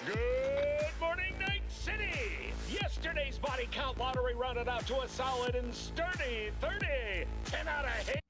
Good morning, Night City! Yesterday's body count lottery rounded out to a solid and sturdy 30. 10 out of 8.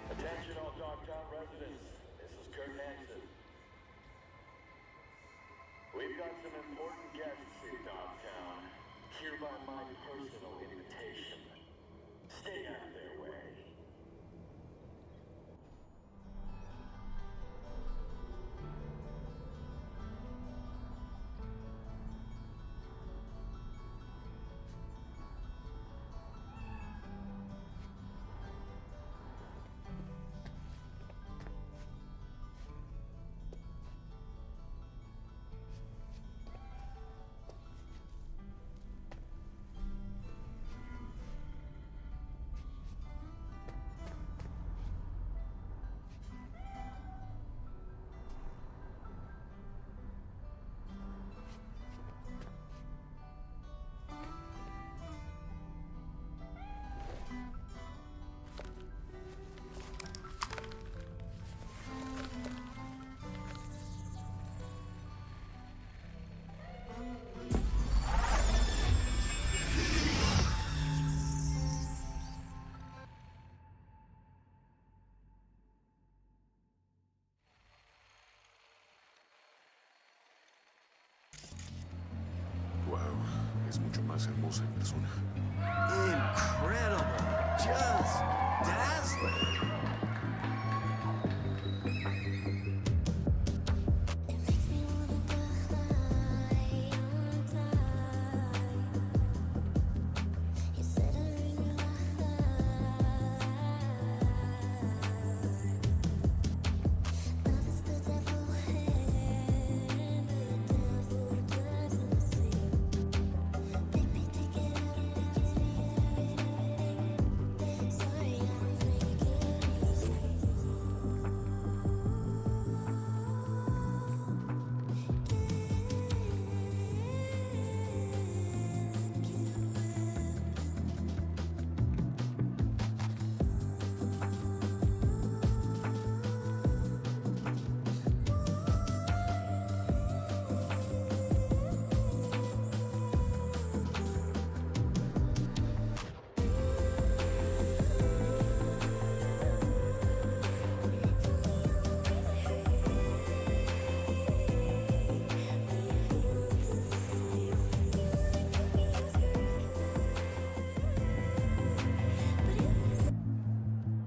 Attention all Dogtown residents, this is Kurt Hansen. We've got some important guests in Dogtown. Hereby my personal invitation. Stay out of their way. Wow, es mucho más hermosa en persona. Incredible! Just dazzling!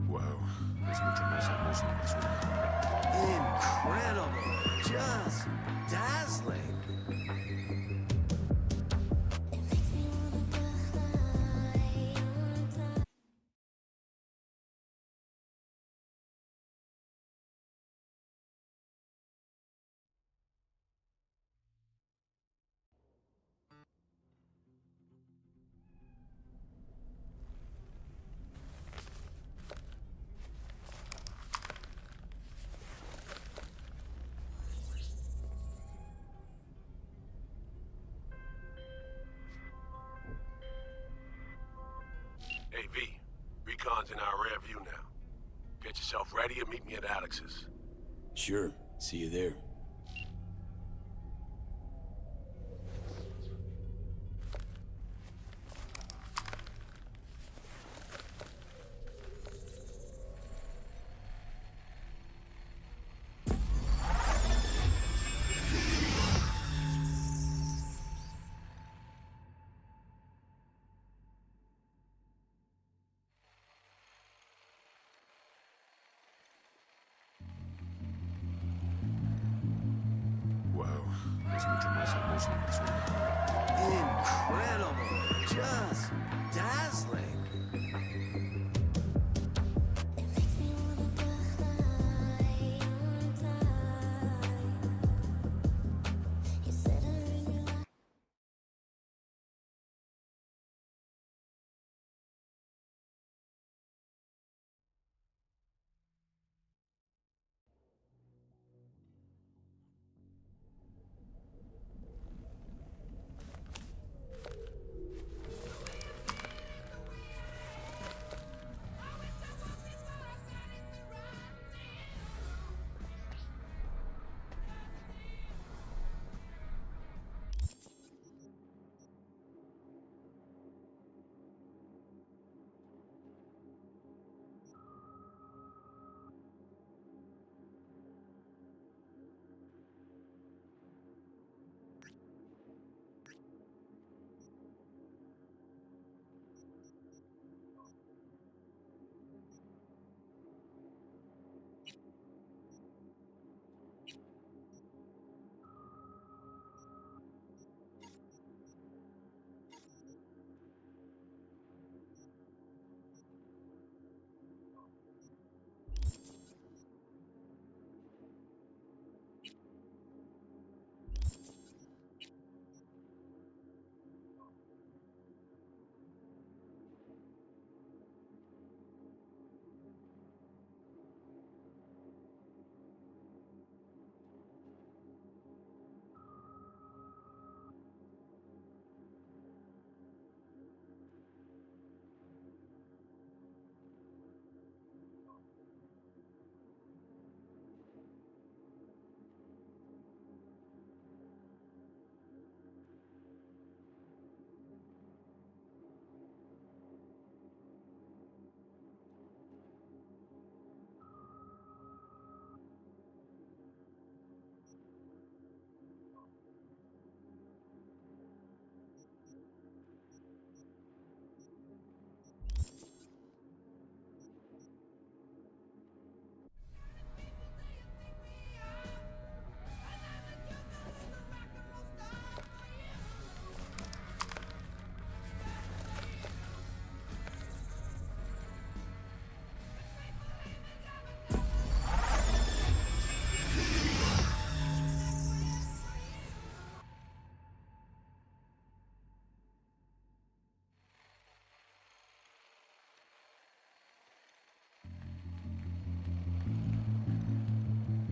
Wow, es mucho más hermosa en persona. Incredible! Just dazzling! Hey, V. Recon's in our rear view now. Get yourself ready and meet me at Alex's. Sure. See you there. es mucho más hermoso en el sueño. Incredible. Just dazzling.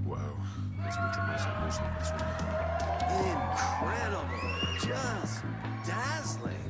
Wow, es mucho más hermoso en el sueño. Incredible. Just dazzling.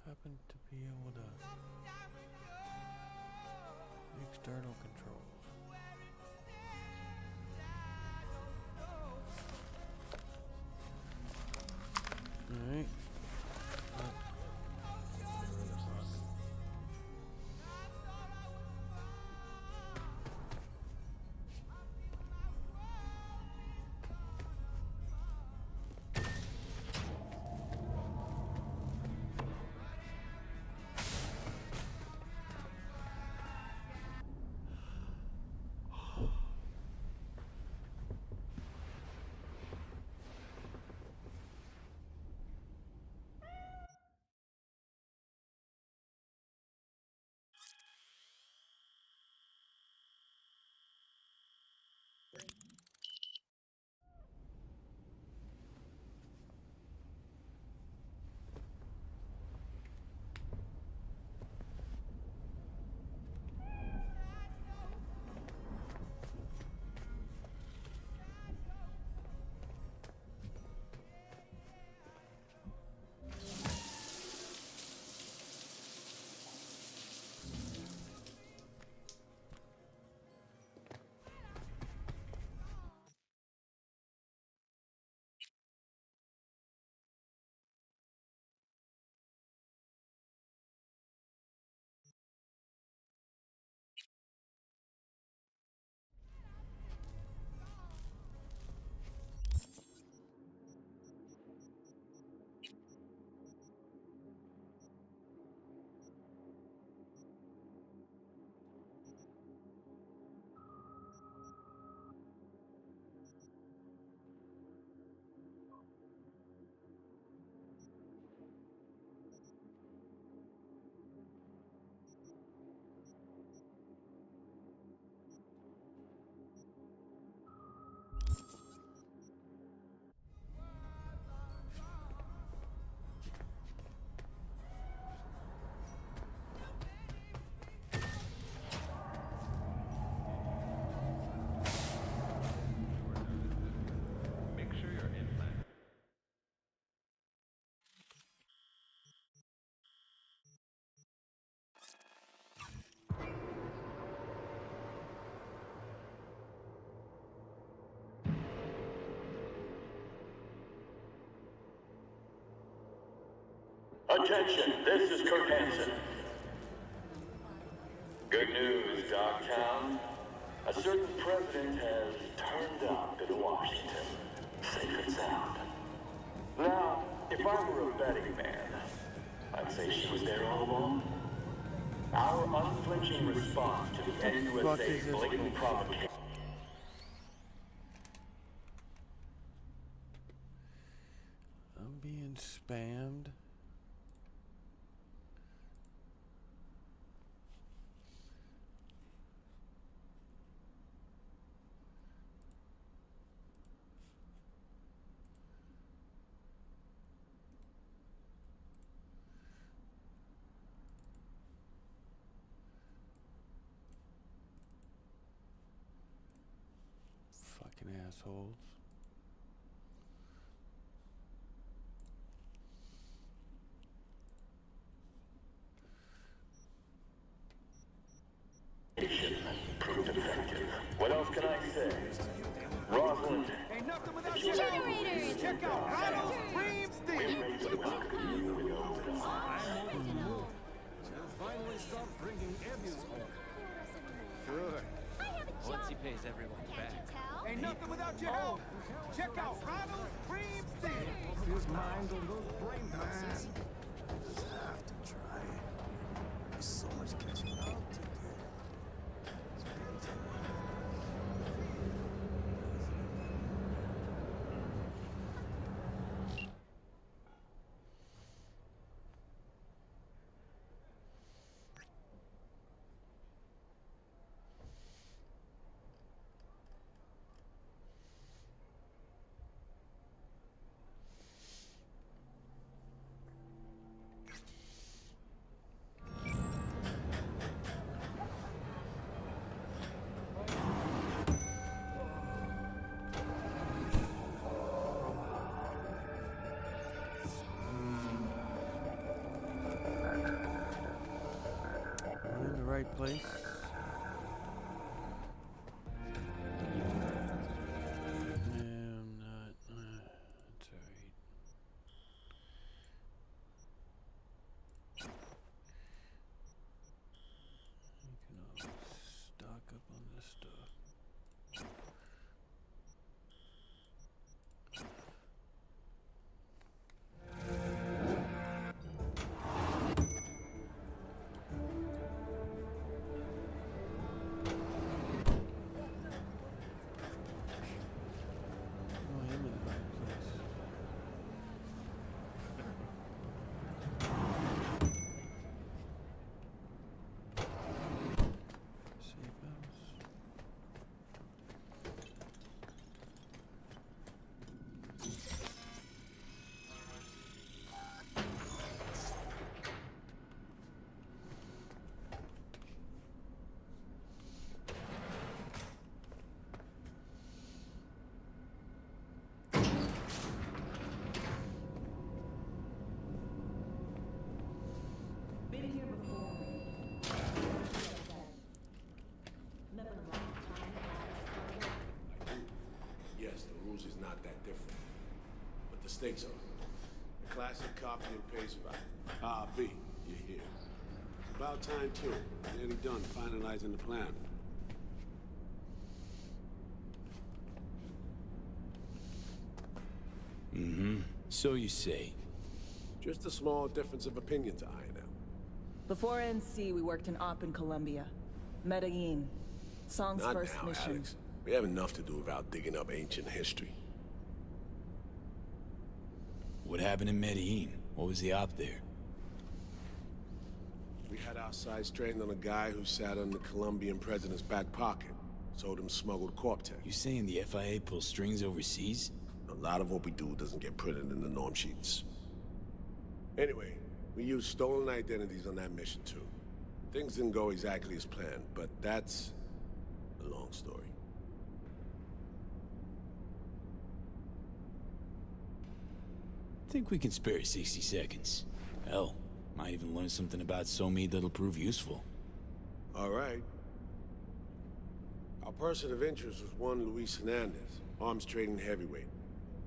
happen to be able to external controls. Alright. Attention, this is Kurt Hansen. Good news, Dogtown. A certain president has turned up in Washington, safe and sound. Now, if I were a betting man, I'd say she was there all along. Our unflinching response to the NUSA's blatant provocation. I'm being spammed. Fucking assholes. Proved effective. What else can I say? Rosalind, Ain't nothing without generators! Check out Ronald's Dream Steel! Finally stop bringing Emmys home. Good. Once he pays everyone back. Ain't nothing without your help! Check out Ronald's Dream Steel! His mind on those brain pulses. Just have to try. There's so much catching up to do. right place. No, I'm not. That's alright. You can always stock up on this stuff. Oh, I am in the right place. Safe house. Been here before. Remember last time? Yes, the rules is not that different. But the stakes are. The classic copy and paste fight. Ah, B, you're here. It's about time, too. Nearly done finalizing the plan. So you say. Just a small difference of opinion to iron out. Before NC, we worked in Op in Colombia. Medellin. Song's Not first now, mission. Alex. We have enough to do without digging up ancient history. What happened in Medellin? What was the op there? We had our sights trained on a guy who sat on the Colombian president's back pocket. Sold him smuggled corp tech. You saying the FIA pulls strings overseas? A lot of what we do doesn't get printed in the norm sheets. Anyway, we used stolen identities on that mission too. Things didn't go exactly as planned, but that's a long story. Think we can spare 60 seconds. Hell, might even learn something about Somi that'll prove useful. All right. Our person of interest was one Luis Hernandez, arms trading heavyweight.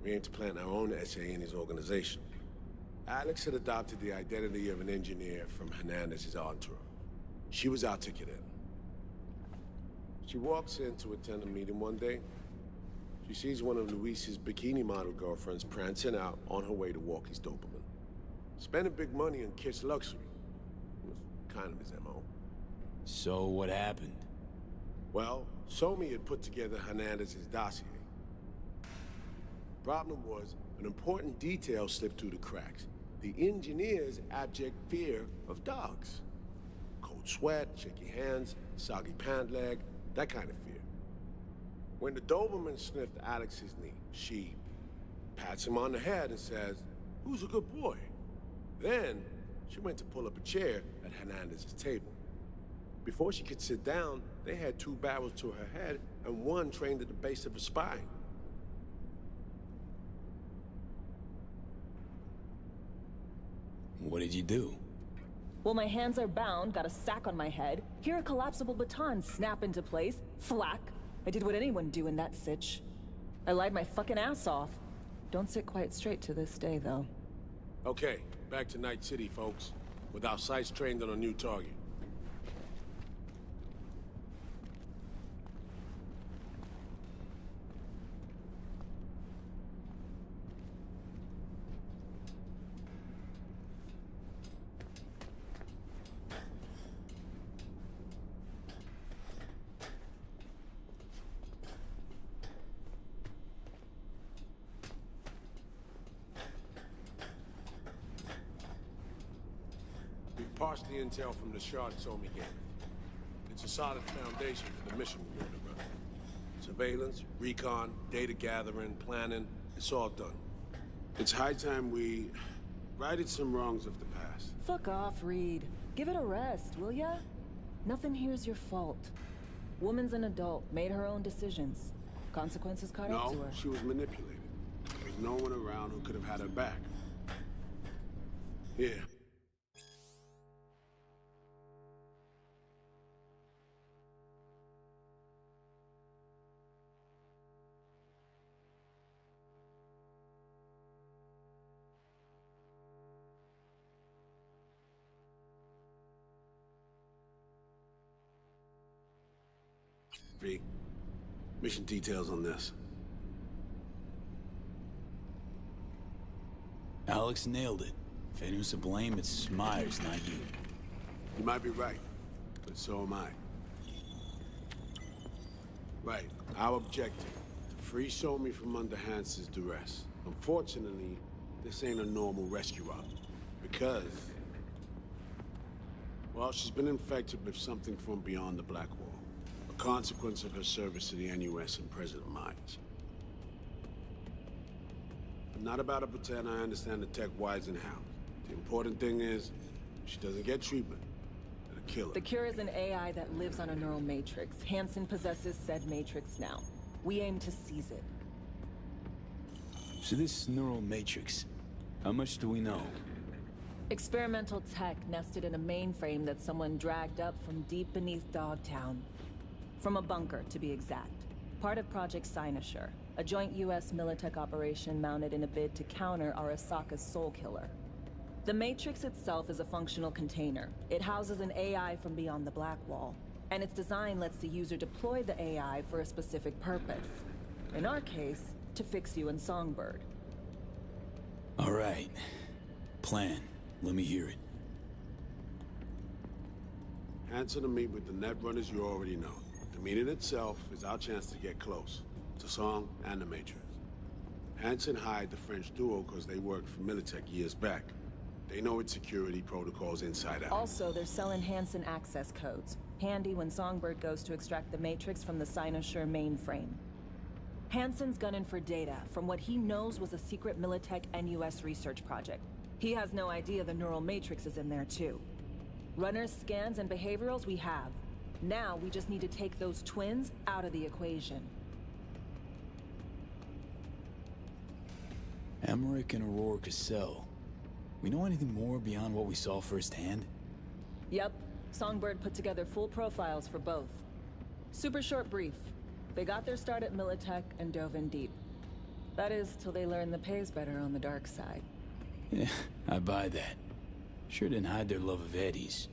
We aim to plant our own SA in his organization. Alex had adopted the identity of an engineer from Hernandez's entourage. She was our ticket in. She walks in to attend a meeting one day. She sees one of Luis's bikini model girlfriends prancing out on her way to walk his Doberman. Spending big money on kids' luxury. It was kind of his MO. So what happened? Well, Somi had put together Hernandez's dossier. Problem was, an important detail slipped through the cracks. The engineer's abject fear of dogs. Cold sweat, shaky hands, soggy pant leg, that kind of fear. When the Doberman sniffed Alex's knee, she pats him on the head and says, "Who's a good boy?" Then, she went to pull up a chair at Hernandez's table. Before she could sit down, they had two barrels to her head and one trained at the base of her spine. What did you do? Well, my hands are bound, got a sack on my head. Here a collapsible baton snap into place. Flack. I did what anyone do in that sitch. I lied my fucking ass off. Don't sit quite straight to this day, though. Okay, back to Night City, folks. With our sights trained on a new target. We've parsed the intel from the shard Somi gave us. It's a solid foundation for the mission we're going to run. Surveillance, recon, data gathering, planning, it's all done. It's high time we righted some wrongs of the past. Fuck off, Reed. Give it a rest, will ya? Nothing here's your fault. Woman's an adult, made her own decisions. Consequences caught up to No, her. she was manipulated. There was no one around who could have had her back. Here. V, mission details on this. Alex nailed it. If anyone's to blame, it's Myers, not you. You might be right, but so am I. Right, our objective, to free Somi from under Hansen's duress. Unfortunately, this ain't a normal rescue op, because... well, she's been infected with something from beyond the Black Wall. A consequence of her service to the NUS and President Myers. I'm not about to pretend I understand the tech whys and hows. The important thing is, she doesn't get treatment. It'll kill her. The cure is an AI that lives on a neural matrix. Hansen possesses said matrix now. We aim to seize it. So this neural matrix, how much do we know? Experimental tech nested in a mainframe that someone dragged up from deep beneath Dogtown. From a bunker, to be exact. Part of Project Cynosure, a joint US Militech operation mounted in a bid to counter Arasaka's Soul Killer. The Matrix itself is a functional container. It houses an AI from beyond the Black Wall, and its design lets the user deploy the AI for a specific purpose. In our case, to fix you and Songbird. All right. Plan. Let me hear it. Hansen to meet with the Netrunners you already know. The meeting itself is our chance to get close. To Song and the Matrix. Hansen hired the French duo because they worked for Militech years back. They know its security protocols inside out. Also, they're selling Hansen access codes. Handy when Songbird goes to extract the Matrix from the Cynosure mainframe. Hansen's gunning for data from what he knows was a secret Militech NUS research project. He has no idea the neural matrix is in there too. Runners, scans, and behaviorals we have. Now we just need to take those twins out of the equation. Emmerich and Aurora Cassell. We know anything more beyond what we saw firsthand? Yep. Songbird put together full profiles for both. Super short brief. They got their start at Militech and dove in deep. That is, till they learned the pay's better on the dark side. Yeah, I buy that. Sure didn't hide their love of Eddie's.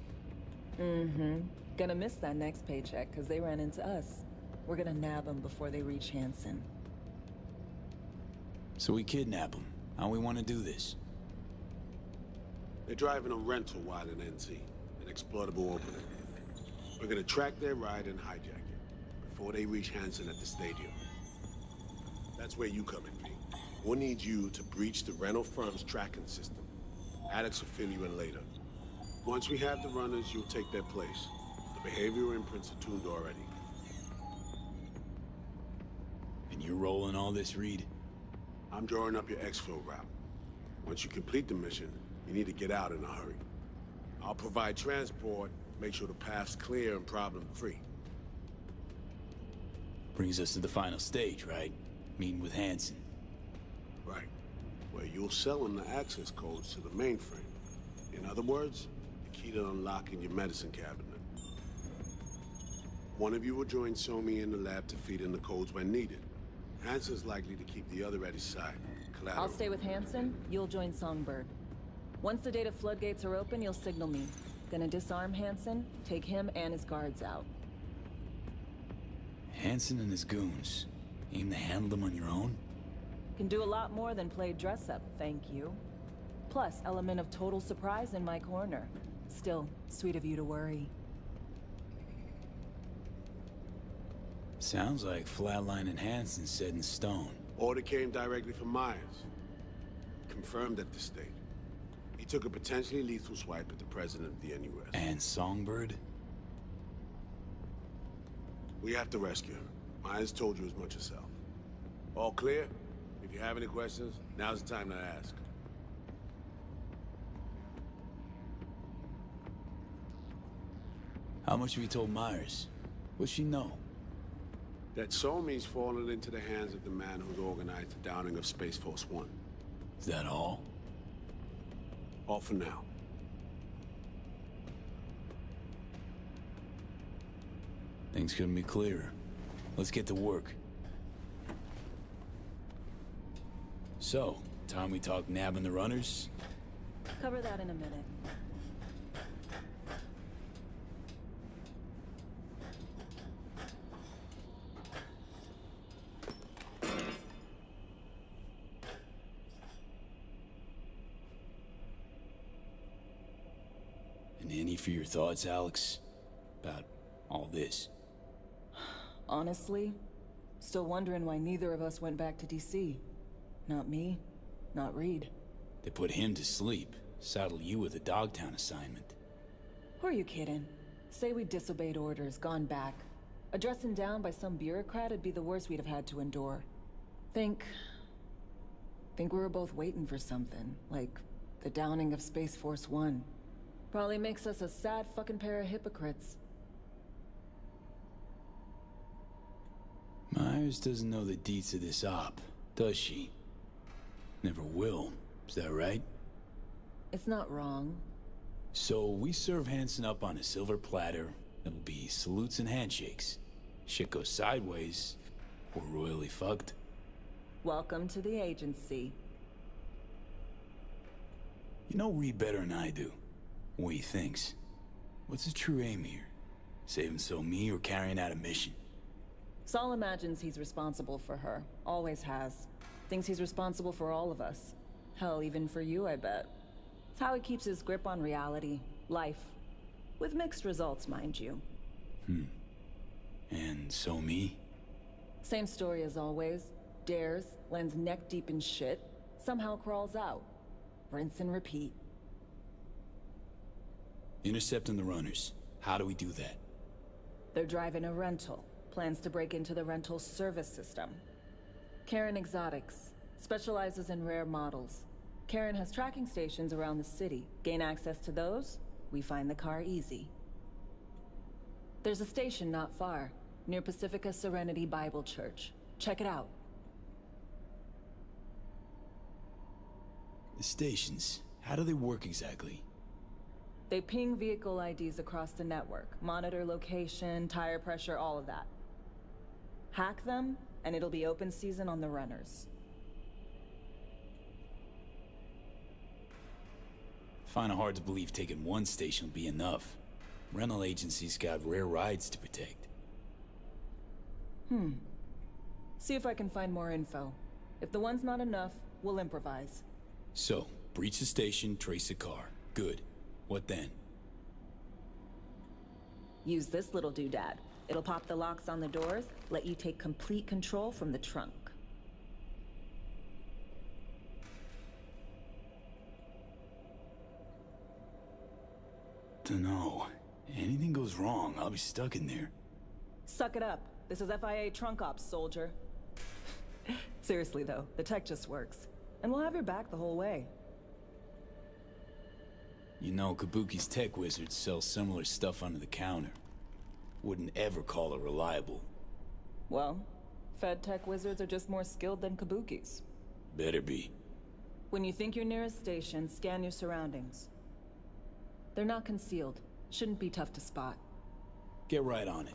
Mm-hmm. Gonna miss that next paycheck, because they ran into us. We're gonna nab them before they reach Hansen. So we kidnap them. How we want to do this? They're driving a rental while in NC, an exploitable opening. We're gonna track their ride and hijack it, before they reach Hansen at the stadium. That's where you come in, V. We'll need you to breach the rental firm's tracking system. Alex will fill you in later. Once we have the runners, you'll take their place. The behavioral imprints are tuned already. And you're rolling all this, Reed? I'm drawing up your exfil route. Once you complete the mission, you need to get out in a hurry. I'll provide transport, make sure the path's clear and problem-free. Brings us to the final stage, right? Meeting with Hansen. Right. Where you'll sell him the access codes to the mainframe. In other words, the key to unlocking your medicine cabinet. One of you will join Somi in the lab to feed in the codes when needed. Hansen's likely to keep the other at his side. Collateral. I'll stay with Hansen, you'll join Songbird. Once the data floodgates are open, you'll signal me. Gonna disarm Hansen, take him and his guards out. Hansen and his goons. Aim to handle them on your own? Can do a lot more than play dress-up, thank you. Plus, element of total surprise in my corner. Still, sweet of you to worry. Sounds like Flatline and Hansen set in stone. Order came directly from Myers. Confirmed at this stage. He took a potentially lethal swipe at the president of the NUS. And Songbird? We have to rescue her. Myers told you as much herself. All clear? If you have any questions, now's the time to ask. How much have you told Myers? What's she know? That Somi's fallen into the hands of the man who's organized the downing of Space Force One. Is that all? All for now. Things couldn't be clearer. Let's get to work. So, time we talk nabbing the runners? Cover that in a minute. Any for your thoughts, Alex? About all this? Honestly, still wondering why neither of us went back to DC. Not me, not Reed. They put him to sleep, saddle you with a Dogtown assignment. Who are you kidding? Say we disobeyed orders, gone back. A dressing down by some bureaucrat would be the worst we'd have had to endure. Think we were both waiting for something, like the downing of Space Force One. Probably makes us a sad fucking pair of hypocrites. Myers doesn't know the deets of this op, does she? Never will, is that right? It's not wrong. So we serve Hansen up on a silver platter. It'll be salutes and handshakes. Shit goes sideways, we're royally fucked. Welcome to the agency. You know Reed better than I do. What he thinks. What's his true aim here? Saving so me or carrying out a mission? Saul imagines he's responsible for her. Always has. Thinks he's responsible for all of us. Hell, even for you, I bet. It's how he keeps his grip on reality. Life. With mixed results, mind you. And so me? Same story as always. Dares, lands neck deep in shit, somehow crawls out. Rinse and repeat. Intercepting the runners. How do we do that? They're driving a rental. Plans to break into the rental service system. Karen Exotics. Specializes in rare models. Karen has tracking stations around the city. Gain access to those, we find the car easy. There's a station not far, near Pacifica Serenity Bible Church. Check it out. The stations, how do they work exactly? They ping vehicle IDs across the network, monitor location, tire pressure, all of that. Hack them, and it'll be open season on the runners. Find it hard to believe taking one station will be enough. Rental agencies got rare rides to protect. See if I can find more info. If the one's not enough, we'll improvise. So, breach the station, trace the car. Good. What then? Use this little doodad. It'll pop the locks on the doors, let you take complete control from the trunk. Dunno. Anything goes wrong, I'll be stuck in there. Suck it up. This is FIA trunk ops, soldier. Seriously though, the tech just works. And we'll have your back the whole way. You know, Kabuki's tech wizards sell similar stuff under the counter. Wouldn't ever call it reliable. Well, Fed tech wizards are just more skilled than Kabuki's. Better be. When you think you're near a station, scan your surroundings. They're not concealed. Shouldn't be tough to spot. Get right on it.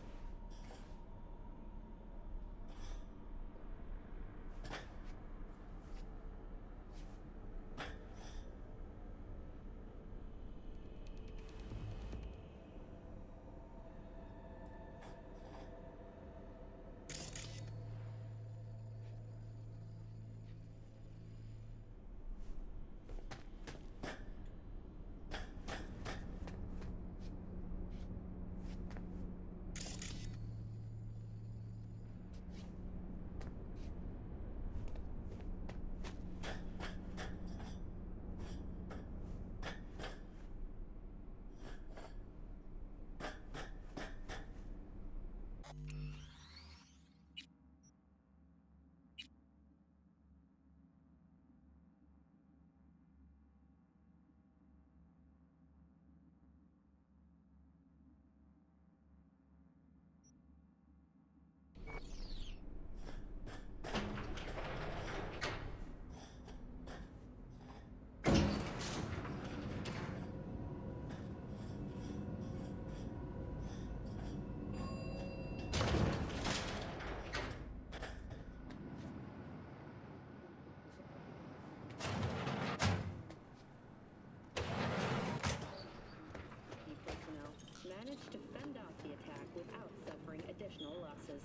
Managed to fend off the attack without suffering additional losses.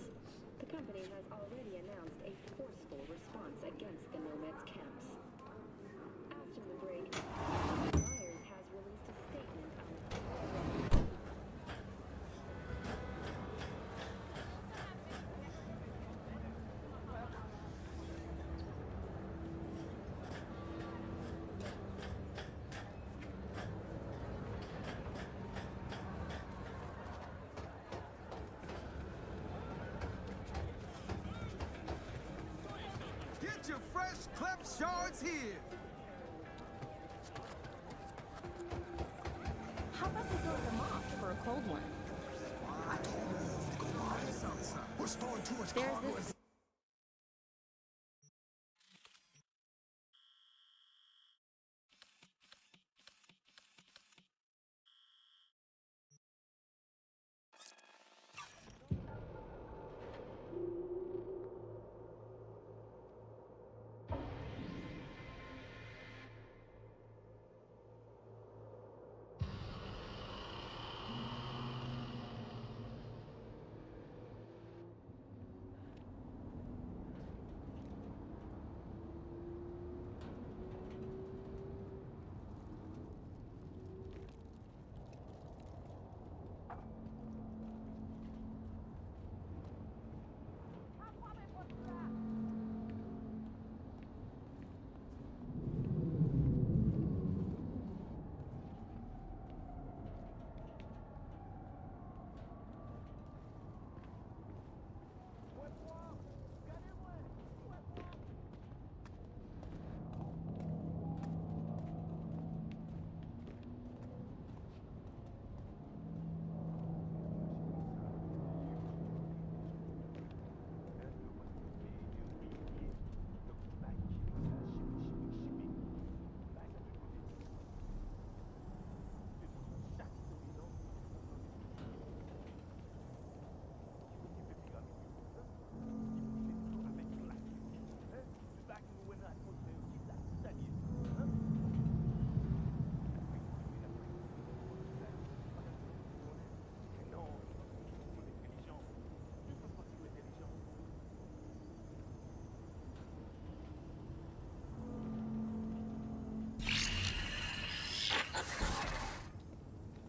The company has already announced a forceful response against the Nomads camps. After the break, Myers has released a statement on Cleft shards here. How about we throw them off for a cold one? I told you to go on this outside. We're storing too much There's cargo. this.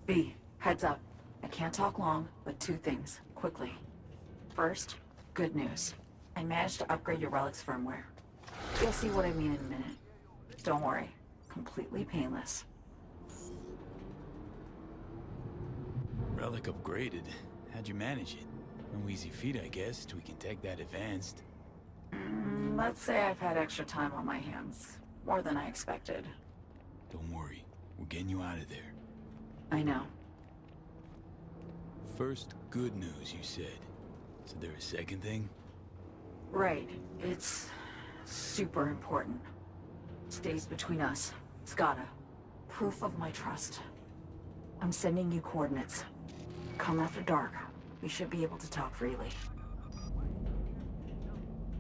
B, heads up. I can't talk long, but two things, quickly. First, good news. I managed to upgrade your relic's firmware. You'll see what I mean in a minute. Don't worry, completely painless. Relic upgraded. How'd you manage it? No easy feat, I guess, tweaking tech that advanced. Let's say I've had extra time on my hands. More than I expected. Don't worry, we're getting you out of there. I know. First, good news, you said. Is there a second thing? Right. It's super important. Stays between us. It's gotta. Proof of my trust. I'm sending you coordinates. Come after dark. We should be able to talk freely.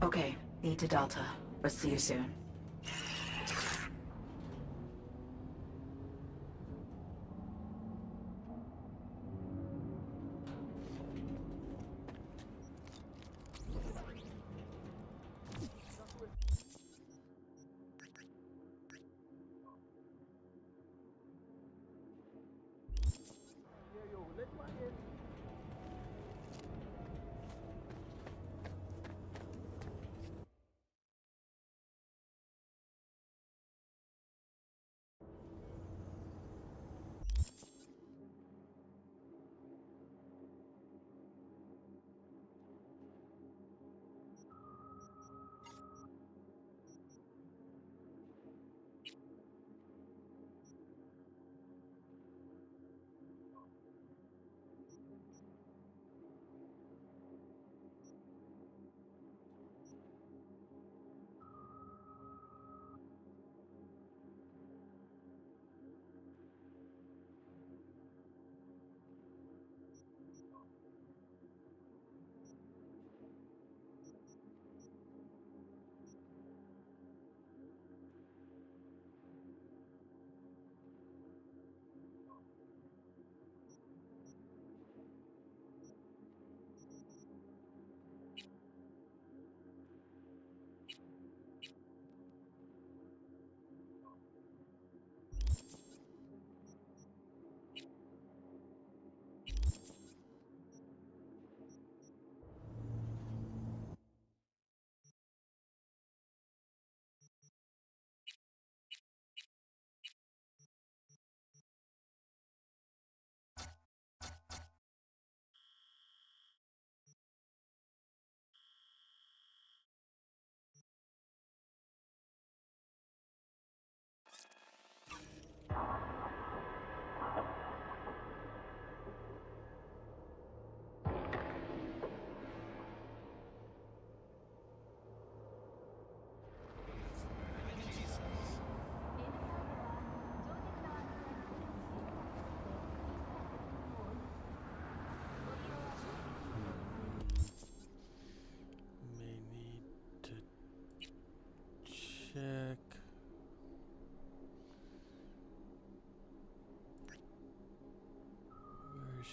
Okay, B to Delta. But see you soon.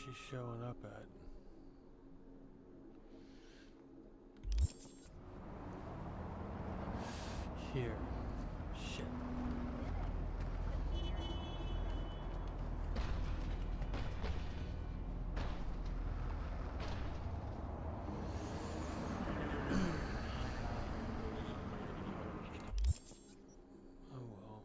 she's showing up at? Here. Shit. Oh well.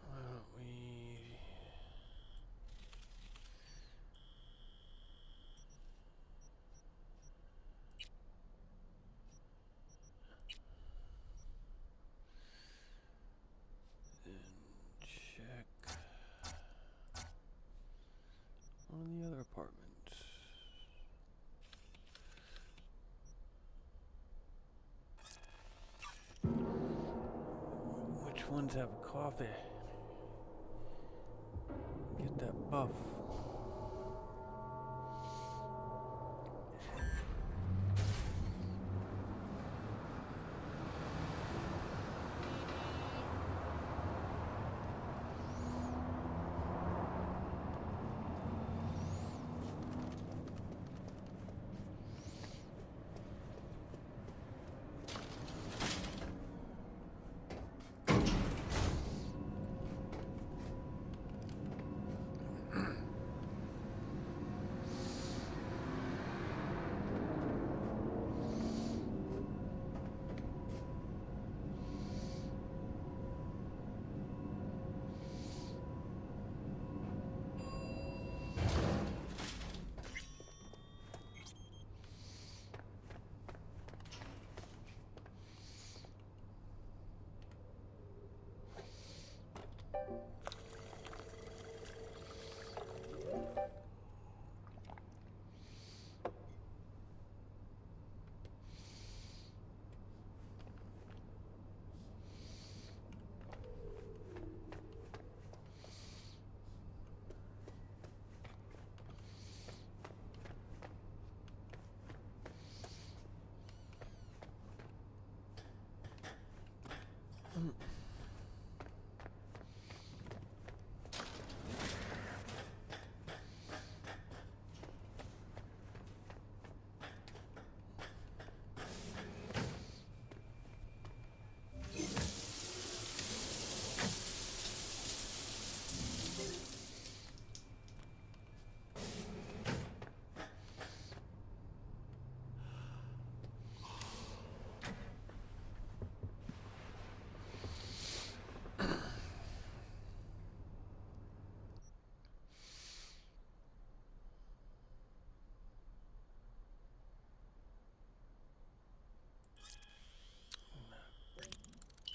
Why don't we... check one of the other apartments. Which ones have coffee? Get that buff.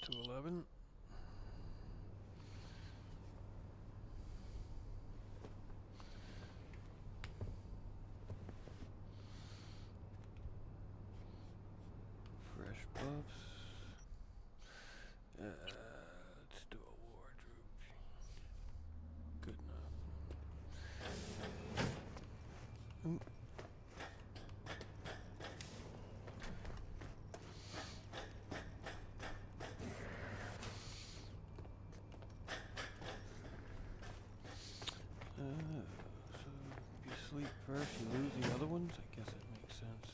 To 11. Fresh buffs. Let's do a wardrobe. Good enough. Ooh. So if you sleep first, you lose the other ones? I guess that makes sense.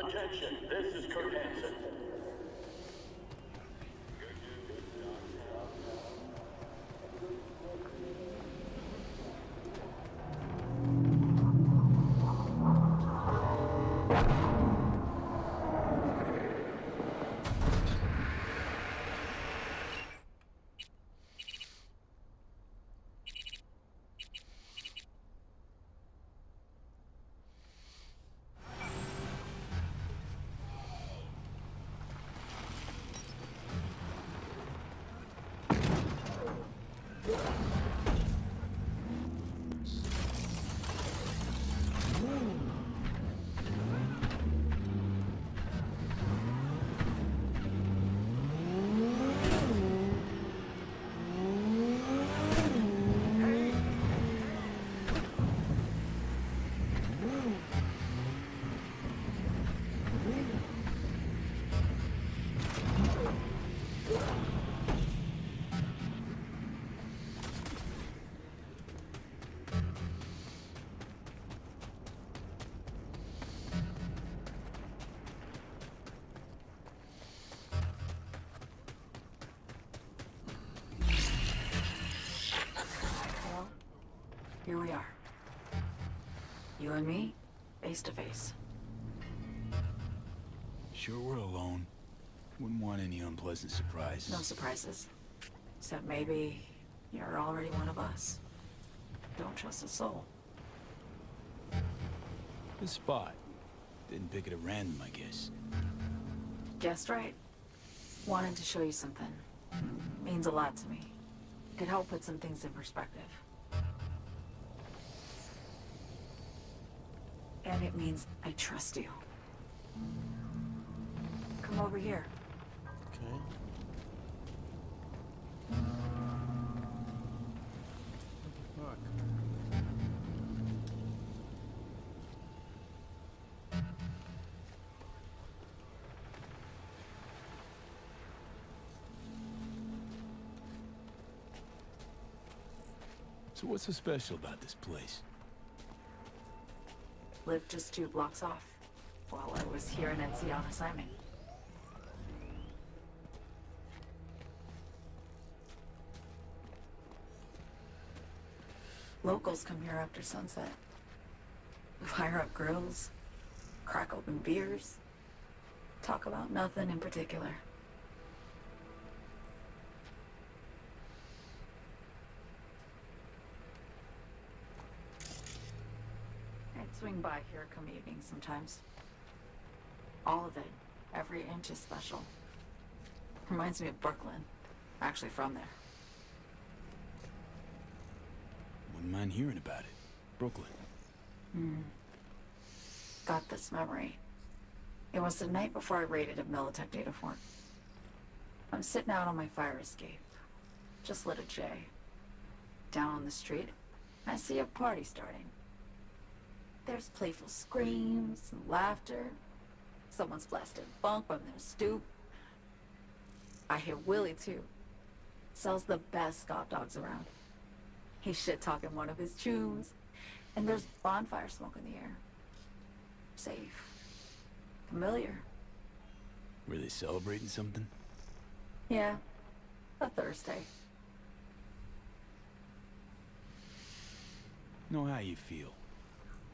Attention, this is Kurt Hansen. Here we are. You and me, face to face. Sure we're alone. Wouldn't want any unpleasant surprises. No surprises. Except maybe you're already one of us. Don't trust a soul. This spot. Didn't pick it at random, I guess. Guessed right. Wanted to show you something. Means a lot to me. Could help put some things in perspective. And it means I trust you. Come over here. Okay. What the fuck? So what's so special about this place? Lived just 2 blocks off while I was here in NC on assignment. Locals come here after sunset. Fire up grills, crack open beers, talk about nothing in particular. I'd swing by here come evening sometimes. All of it, every inch is special. Reminds me of Brooklyn. Actually from there. Wouldn't mind hearing about it. Brooklyn. Got this memory. It was the night before I raided a Militech data fort. I'm sitting out on my fire escape. Just lit a J. Down on the street, I see a party starting. There's playful screams and laughter. Someone's blasting funk from their stoop. I hear Willie too. Sells the best Scott dogs around. He's shit-talking one of his chooms. And there's bonfire smoke in the air. Safe. Familiar. Were they celebrating something? Yeah. A Thursday. Know how you feel.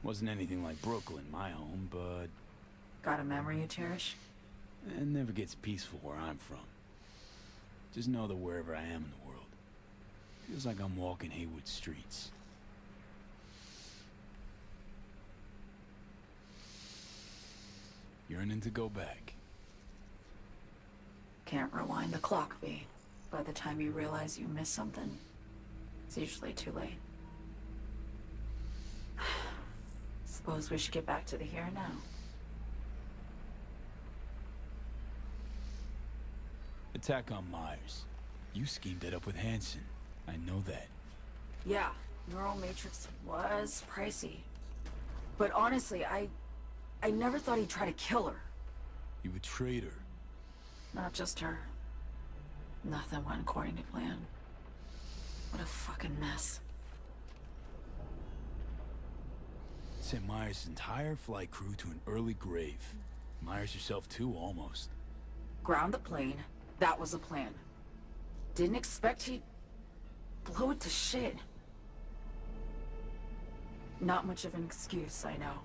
Wasn't anything like Brooklyn, my home, but... Got a memory you cherish? It never gets peaceful where I'm from. Just know that wherever I am in the world, feels like I'm walking Haywood streets. Yearning to go back. Can't rewind the clock, V. By the time you realize you missed something, it's usually too late. Suppose we should get back to the here and now. Attack on Myers. You schemed it up with Hansen. I know that. Yeah, Neural Matrix was pricey. But honestly, I never thought he'd try to kill her. You betrayed her. Not just her. Nothing went according to plan. What a fucking mess. Sent Myers' entire flight crew to an early grave. Myers herself too, almost. Ground the plane. That was the plan. Didn't expect he'd blow it to shit. Not much of an excuse, I know.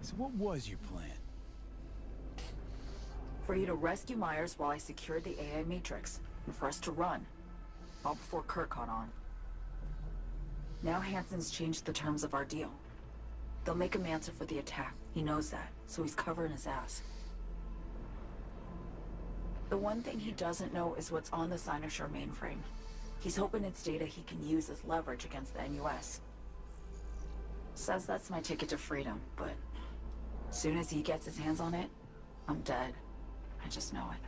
So what was your plan? For you to rescue Myers while I secured the AI Matrix, and for us to run. All before Kurt caught on. Now Hansen's changed the terms of our deal. They'll make him answer for the attack. He knows that, so he's covering his ass. The one thing he doesn't know is what's on the Cynosure mainframe. He's hoping it's data he can use as leverage against the NUS. Says that's my ticket to freedom, but soon as he gets his hands on it, I'm dead. I just know it.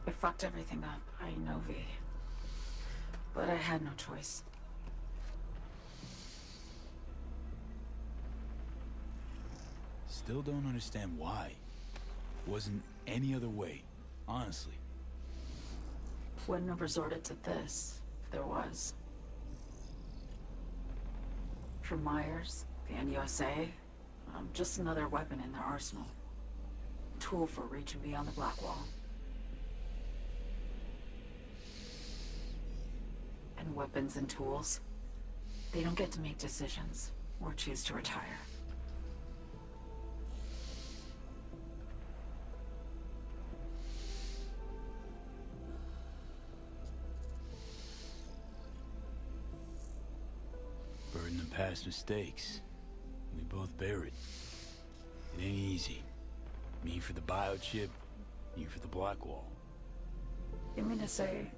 I fucked everything up, I know, V. But I had no choice. Still don't understand why. Wasn't any other way, honestly. Wouldn't have resorted to this, if there was. For Myers, the NUSA, I'm just another weapon in their arsenal. Tool for reaching beyond the Black Wall. And weapons and tools, they don't get to make decisions or choose to retire. Burden of past mistakes. We both bear it. It ain't easy. Me for the biochip, you for the Black Wall. You mean to say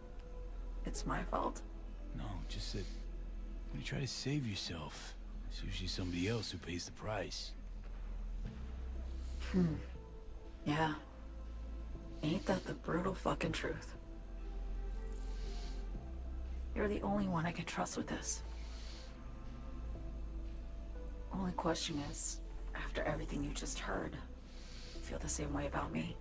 it's my fault? No, just that when you try to save yourself, it's usually somebody else who pays the price. Yeah. Ain't that the brutal fucking truth? You're the only one I can trust with this. Only question is, after everything you just heard, you feel the same way about me?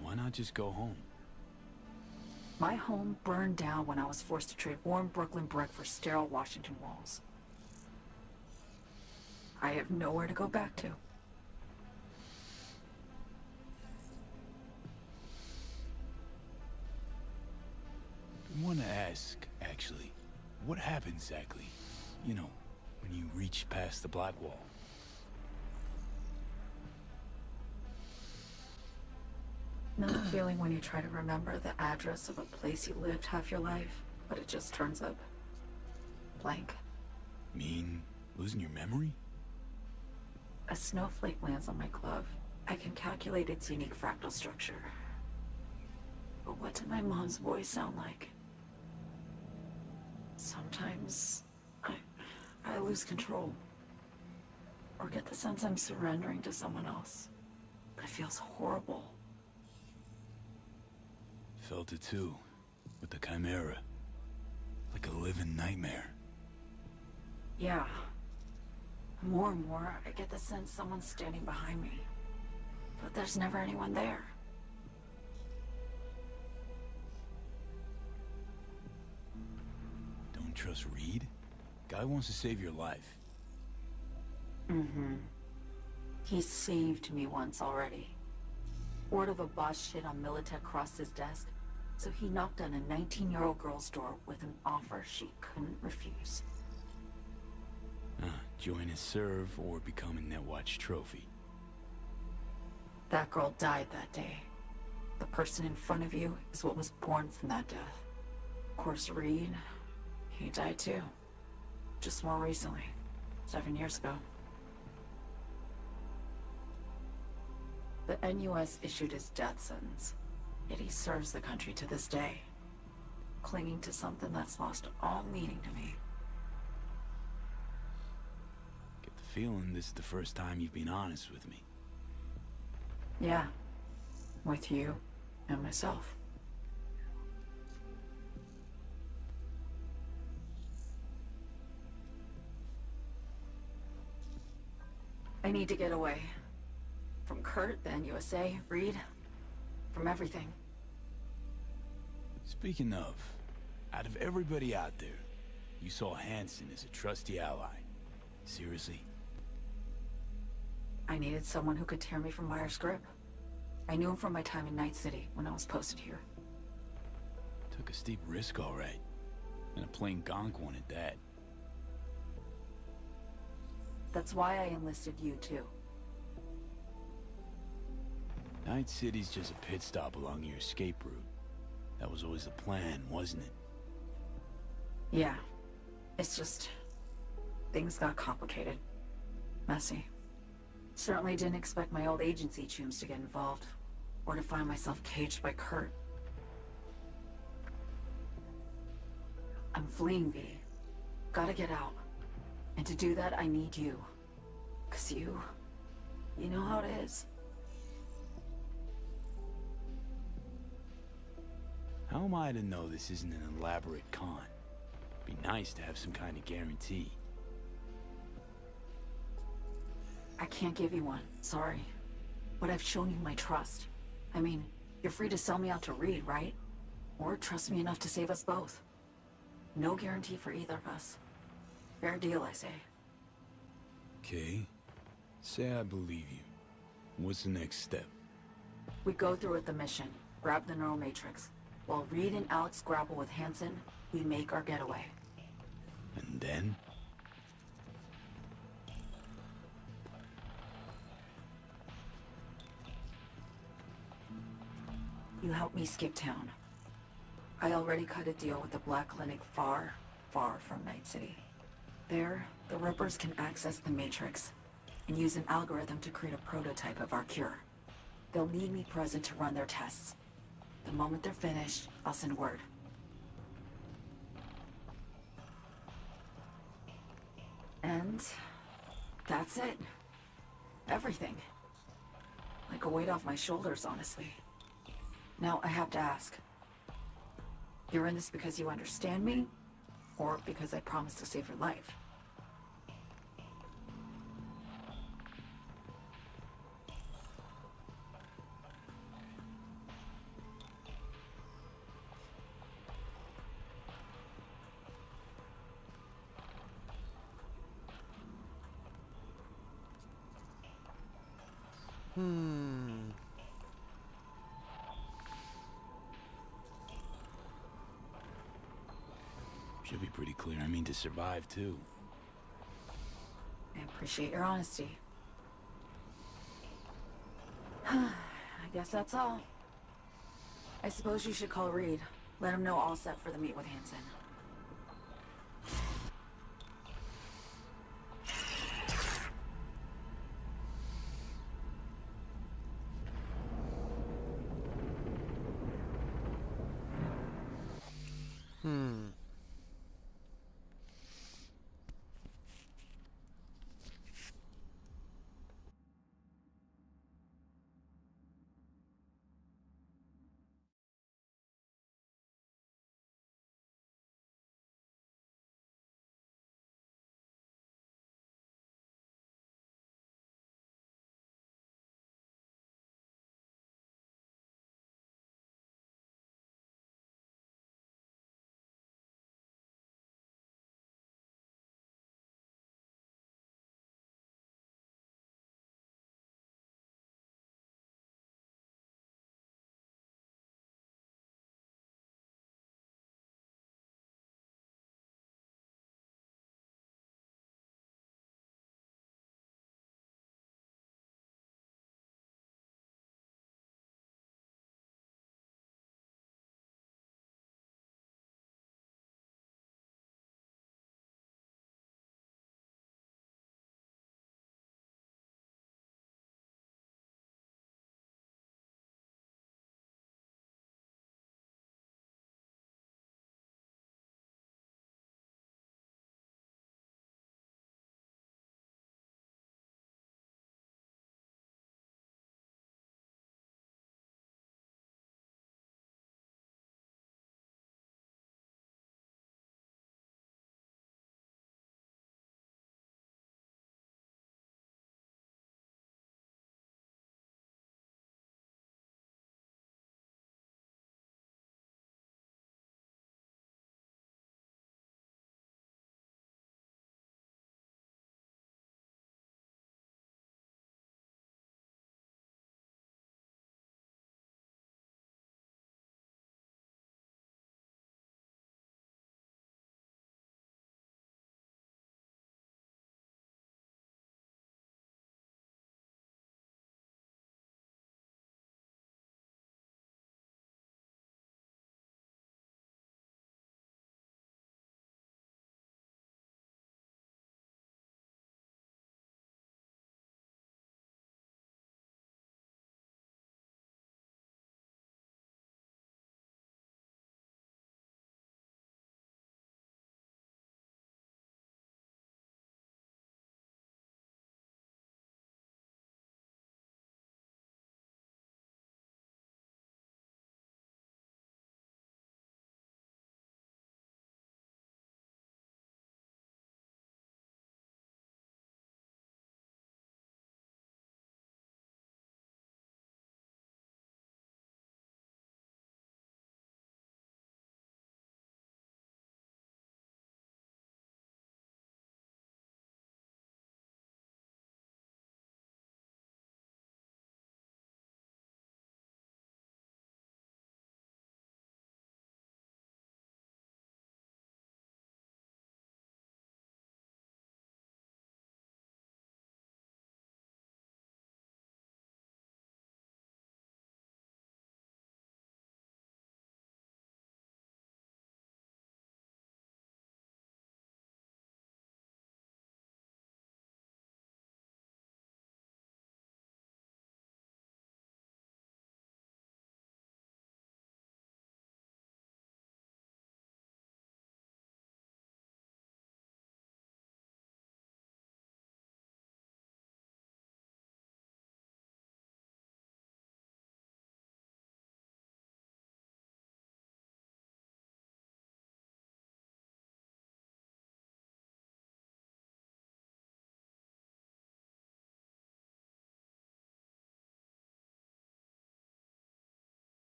Why not just go home? My home burned down when I was forced to trade warm Brooklyn brick for sterile Washington walls. I have nowhere to go back to. I want to ask, actually, what happened exactly? You know, when you reached past the Black Wall. Know the feeling when you try to remember the address of a place you lived half your life, but it just turns up blank. Mean losing your memory? A snowflake lands on my glove. I can calculate its unique fractal structure. But what did my mom's voice sound like? Sometimes I lose control. Or get the sense I'm surrendering to someone else. But it feels horrible. Felt it too, with the Chimera. Like a living nightmare. Yeah. More and more, I get the sense someone's standing behind me. But there's never anyone there. Don't trust Reed? Guy wants to save your life. He saved me once already. Word of a boss shit on Militech crossed his desk, so he knocked on a 19-year-old girl's door with an offer she couldn't refuse. Join his serve or become a Netwatch trophy. That girl died that day. The person in front of you is what was born from that death. Of course, Reed, he died too. Just more recently. 7 years ago. The The NUS issued his death sentence, yet he serves the country to this day, clinging to something that's lost all meaning to me. Get the feeling this is the first time you've been honest with me. Yeah, with you and myself. I need to get away. From Kurt, the NUSA, Reed, from everything. Speaking of, out of everybody out there, you saw Hansen as a trusty ally. Seriously? I needed someone who could tear me from Myers' grip. I knew him from my time in Night City when I was posted here. Took a steep risk, all right. And a plain gonk one at that. That's why I enlisted you, too. Night City's just a pit stop along your escape route. That was always the plan, wasn't it? Yeah. It's just... things got complicated. Messy. Certainly didn't expect my old agency chooms to get involved. Or to find myself caged by Kurt. I'm fleeing, V. Gotta get out. And to do that, I need you. 'Cause you know how it is. How am I to know this isn't an elaborate con? Be nice to have some kind of guarantee. I can't give you one, sorry. But I've shown you my trust. I mean, you're free to sell me out to Reed, right? Or trust me enough to save us both. No guarantee for either of us. Fair deal, I say. Okay. Say I believe you. What's the next step? We go through with the mission, grab the neural matrix. While Reed and Alex grapple with Hansen, we make our getaway. And then? You help me skip town. I already cut a deal with the Black Clinic far, far from Night City. There, the Rippers can access the Matrix and use an algorithm to create a prototype of our cure. They'll need me present to run their tests. The moment they're finished, I'll send word. And that's it. Everything. Like a weight off my shoulders, honestly. Now, I have to ask. You're in this because you understand me? Or because I promised to save your life? Should be pretty clear. I mean to survive, too. I appreciate your honesty. I guess that's all. I suppose you should call Reed. Let him know all set for the meet with Hansen.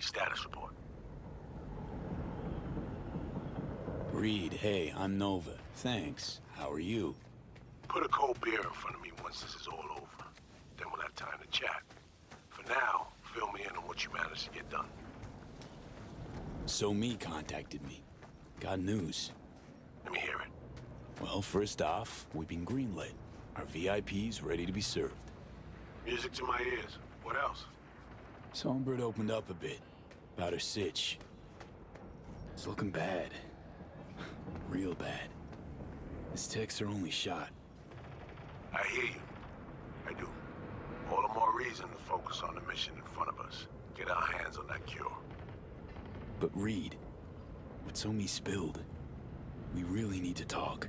status report. Reed, hey, I'm Nova. Thanks. How are you? Put a cold beer in front of me once this is all over. Then we'll have time to chat. For now, fill me in on what you managed to get done. So Me contacted me. Got news. Let me hear it. Well, first off, we've been greenlit. Our VIP's ready to be served. Music to my ears. What else? Songbird opened up a bit. About her sitch. It's looking bad. Real bad. His tech's her only shot. I hear you. I do. All the more reason to focus on the mission in front of us. Get our hands on that cure. But Reed, what So Me spilled, we really need to talk.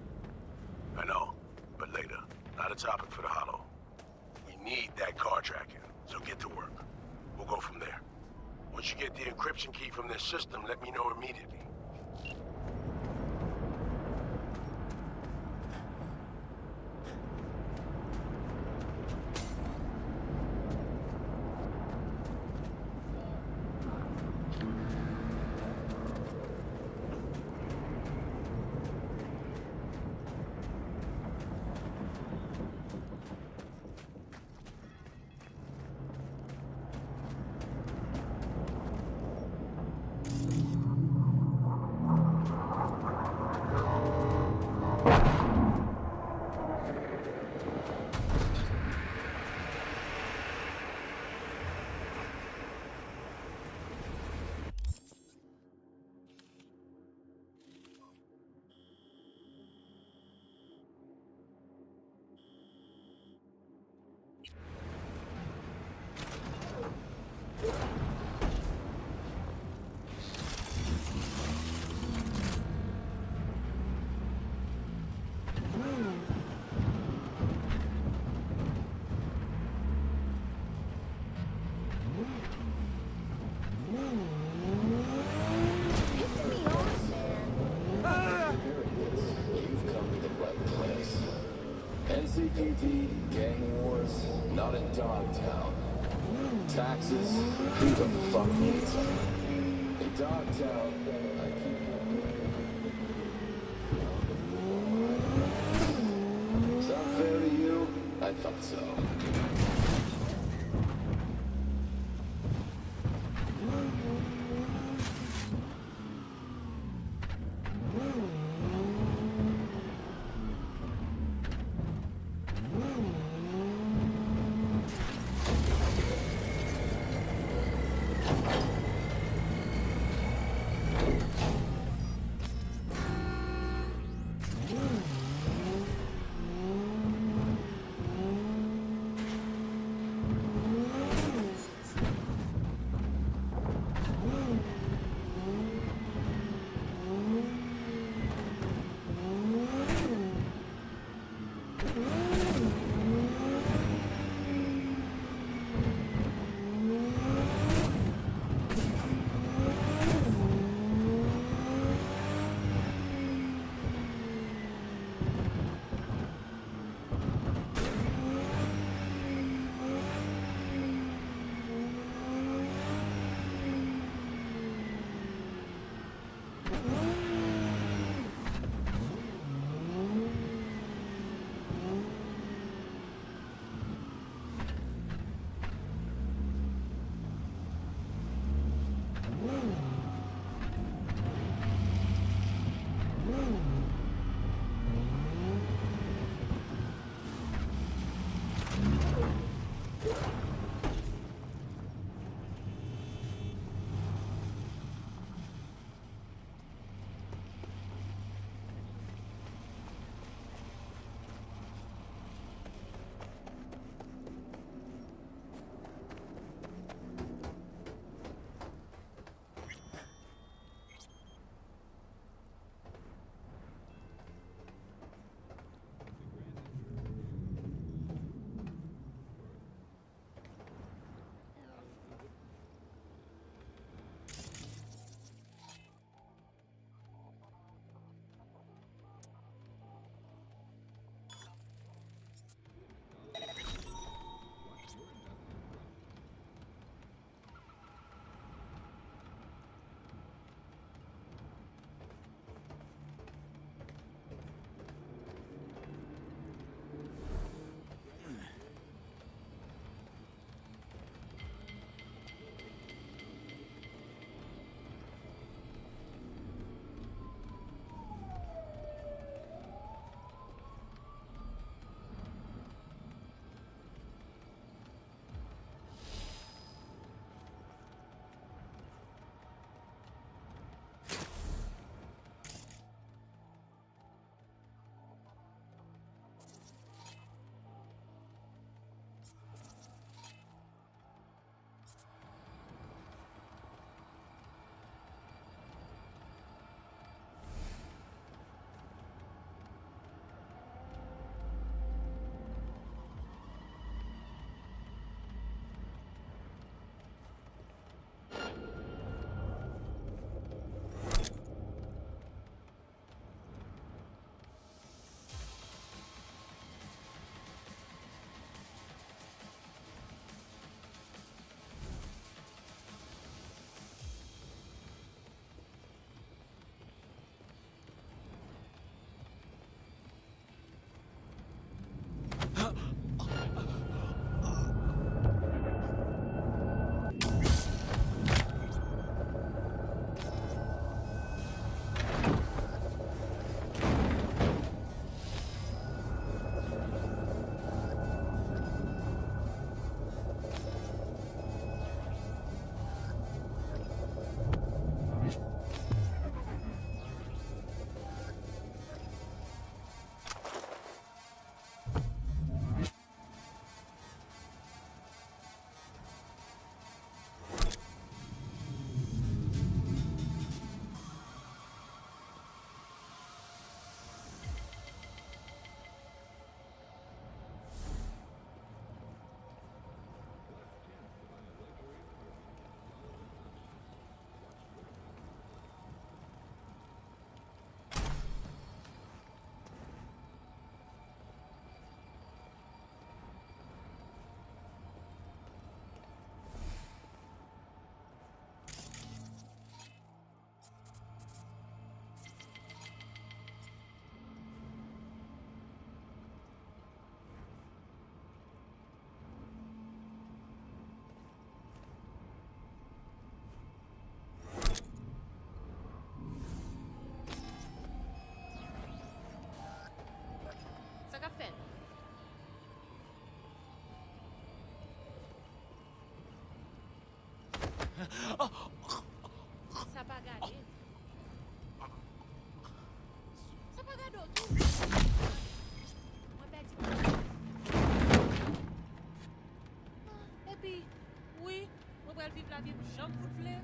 I know, but later. Not a topic for the Hollow. We need that car tracking, so get to work. We'll go from there. Once you get the encryption key from their system, let me know immediately. NCPD, gang wars, not a Dogtown. Taxes, who the fuck needs them? In Dogtown, I keep... Sound fair to you? I thought so. ka fet. Sa pa gade. Sa pa gado tou. Mwen pe di. E pi, oui, mwen pral viv la vie pou jam fout vle.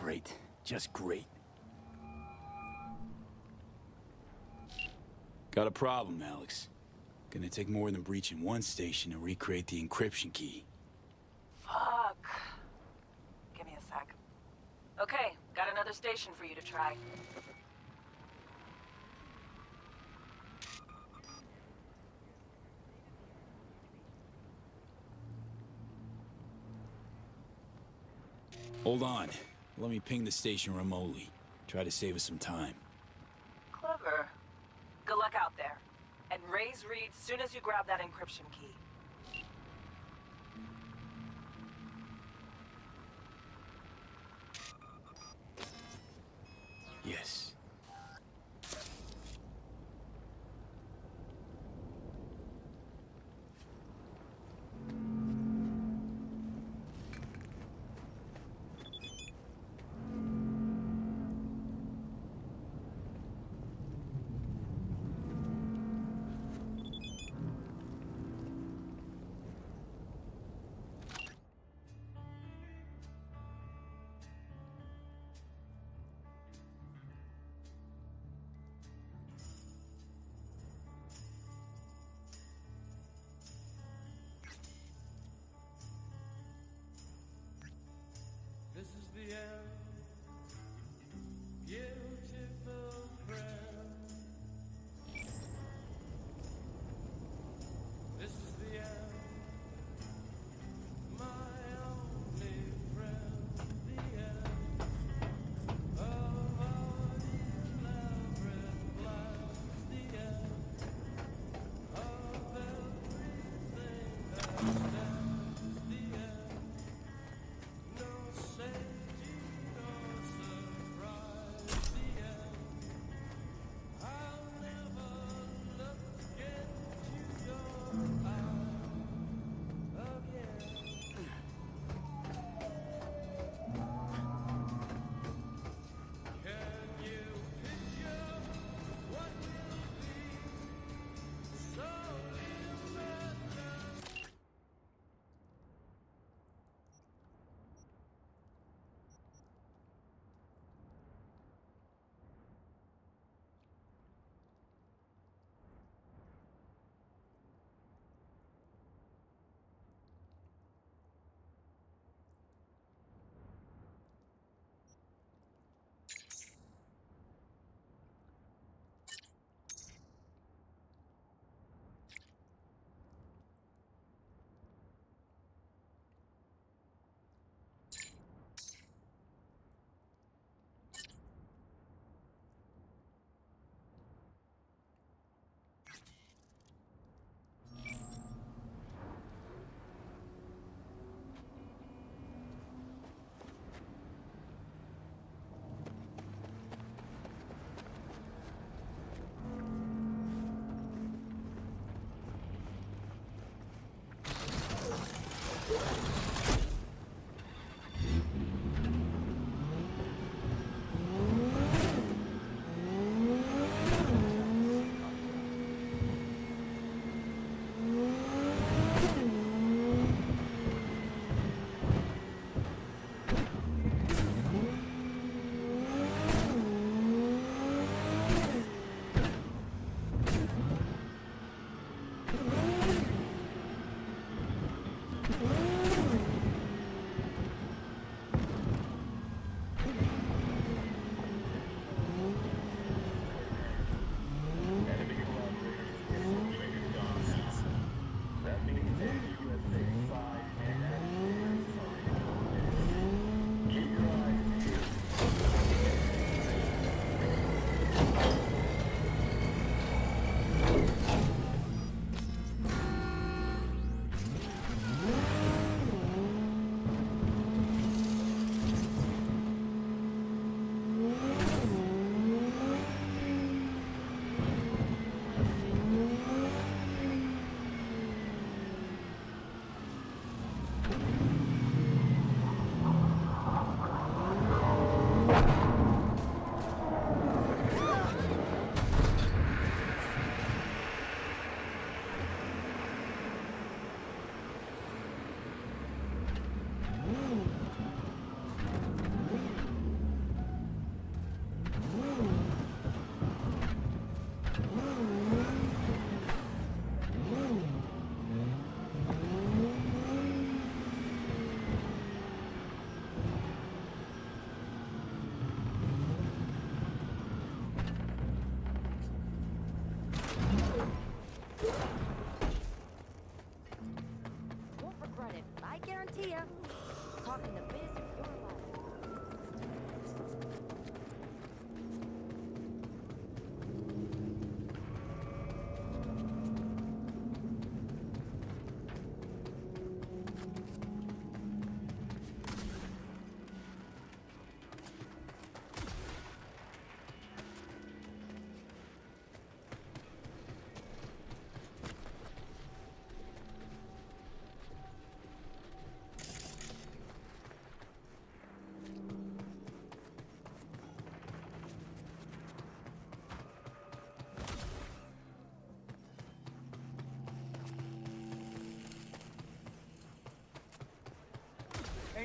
Great. Just great. Got a problem, Alex. Gonna take more than breaching one station to recreate the encryption key. Fuck. Give me a sec. Okay, got another station for you to try. Hold on. Let me ping the station remotely. Try to save us some time. Clever. Good luck out there. And raise Reed soon as you grab that encryption key. Yes.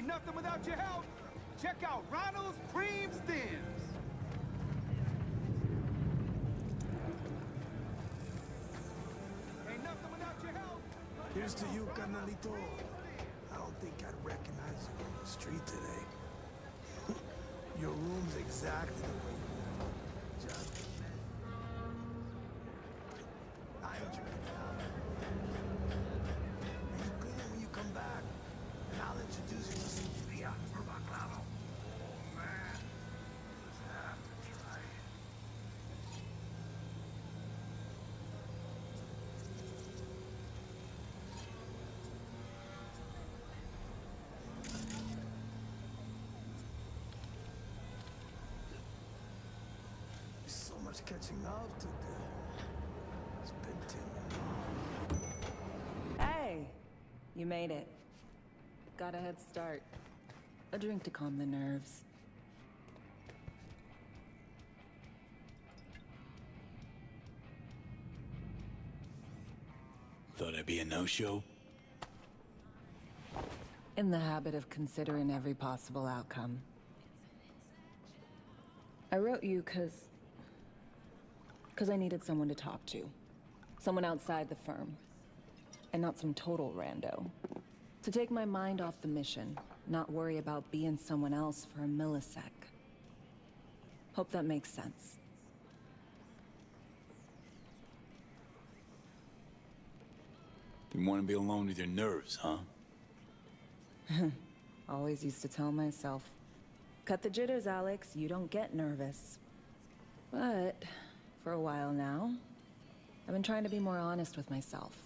Ain't nothing without your help. Check out Ronald's Cream Stems. Ain't nothing without your help. Here's to you, carnalito. I don't think I'd recognize you on the street today. Your room's exactly the way you want it. Just I enjoy it now. And you clean it when you come back. And I'll introduce you to some Via or Baclavo. Oh, man. Just have to try it. So much catching up to do. It's been too long. Hey, you made it. Got a head start. A drink to calm the nerves. Thought I'd be a no-show? In the habit of considering every possible outcome. I wrote you because I needed someone to talk to. Someone outside the firm. And not some total rando. To take my mind off the mission, not worry about being someone else for a millisec. Hope that makes sense. You want to be alone with your nerves, huh? Always used to tell myself, cut the jitters, Alex, you don't get nervous. But for a while now, I've been trying to be more honest with myself.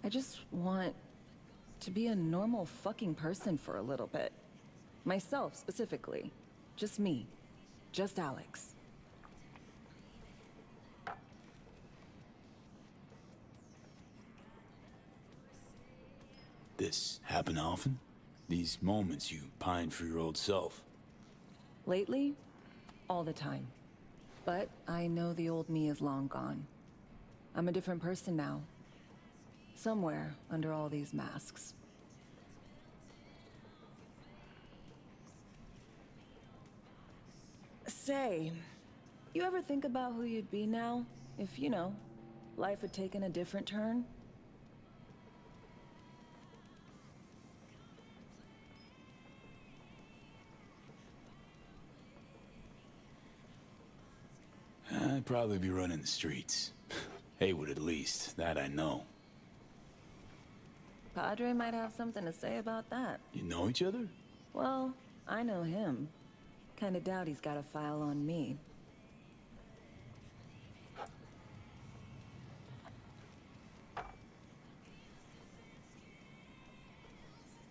I just want to be a normal fucking person for a little bit. Myself, specifically. Just me. Just Alex. This happen often? These moments you pine for your old self? Lately, all the time. But I know the old me is long gone. I'm a different person now. Somewhere under all these masks. Say, you ever think about who you'd be now if, you know, life had taken a different turn? I'd probably be running the streets. Haywood at least, that I know. Padre might have something to say about that. You know each other? Well, I know him. Kinda doubt he's got a file on me.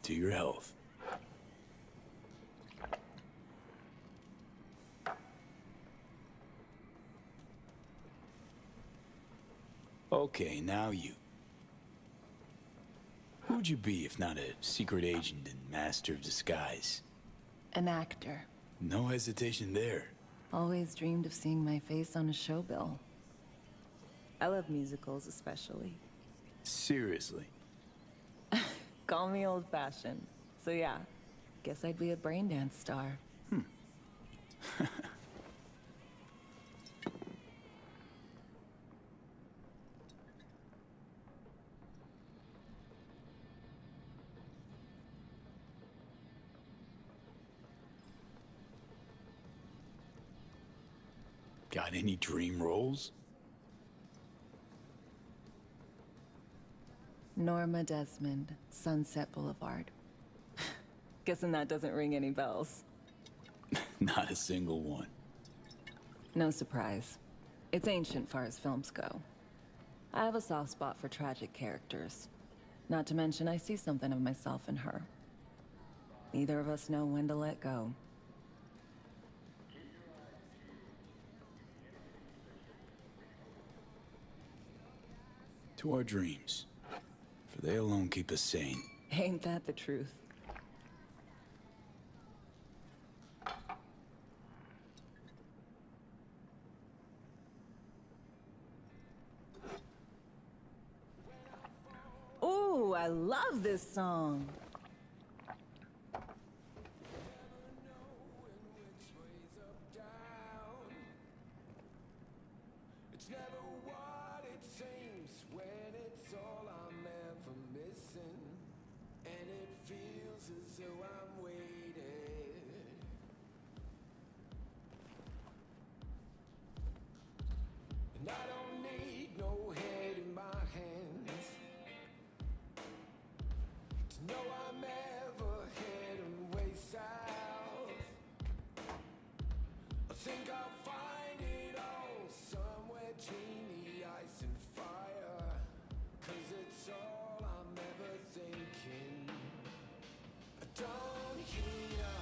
To your health. Okay, now you. Who'd you be if not a secret agent and master of disguise? An actor. No hesitation there. Always dreamed of seeing my face on a show bill. I love musicals, especially. Seriously? Call me old-fashioned. So yeah, guess I'd be a brain dance star. Got any dream roles? Norma Desmond, Sunset Boulevard. Guessing that doesn't ring any bells. Not a single one. No surprise. It's ancient far as films go. I have a soft spot for tragic characters. Not to mention I see something of myself in her. Neither of us know when to let go. To our dreams. For they alone keep us sane. Ain't that the truth? Ooh, I love this song.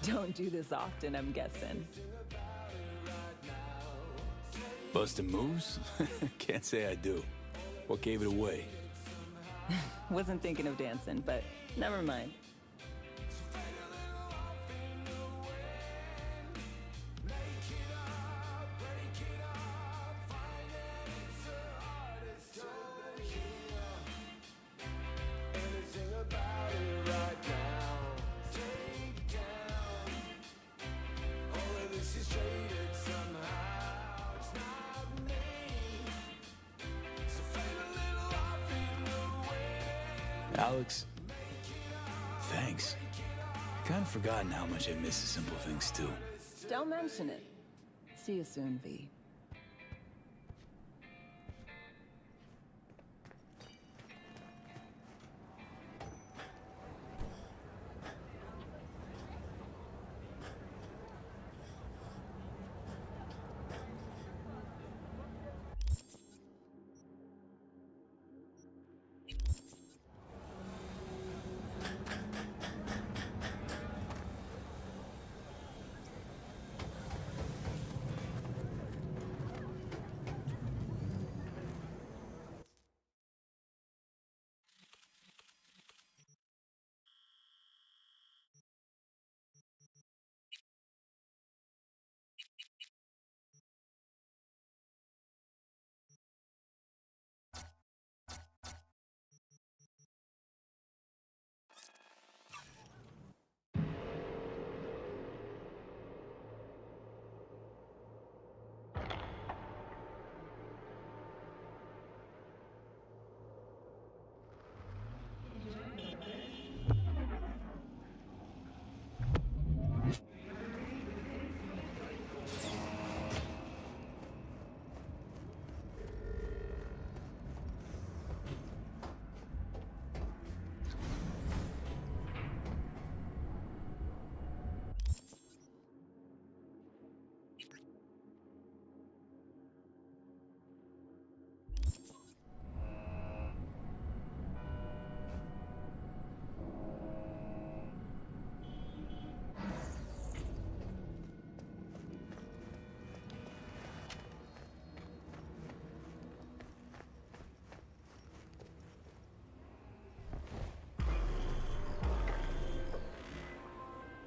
Don't do this often, I'm guessing. Busting moves? Can't say I do. What gave it away? Wasn't thinking of dancing, but never mind. Alex, thanks. I've kind of forgotten how much I miss the simple things, too. Don't mention it. See you soon, V.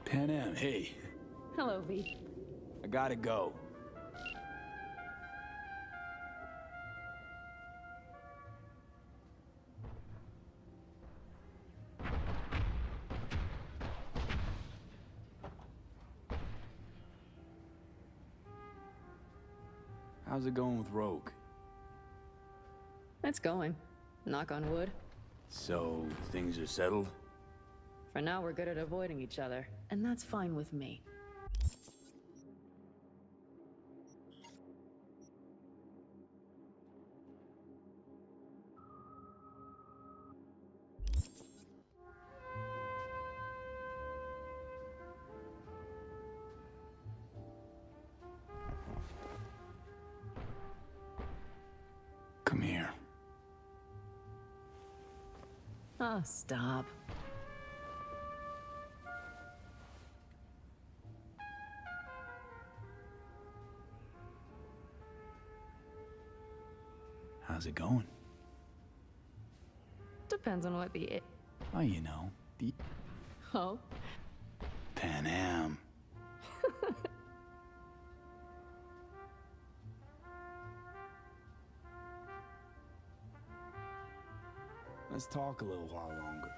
Pan Am, hey. Hello, V. I gotta go. How's it going with Rogue? It's going. Knock on wood. So, things are settled? For now, we're good at avoiding each other, and that's fine with me. Come here. Oh, stop. How's it going? Depends on what the Oh, you know, the Oh? Pan Am. Let's talk a little while longer,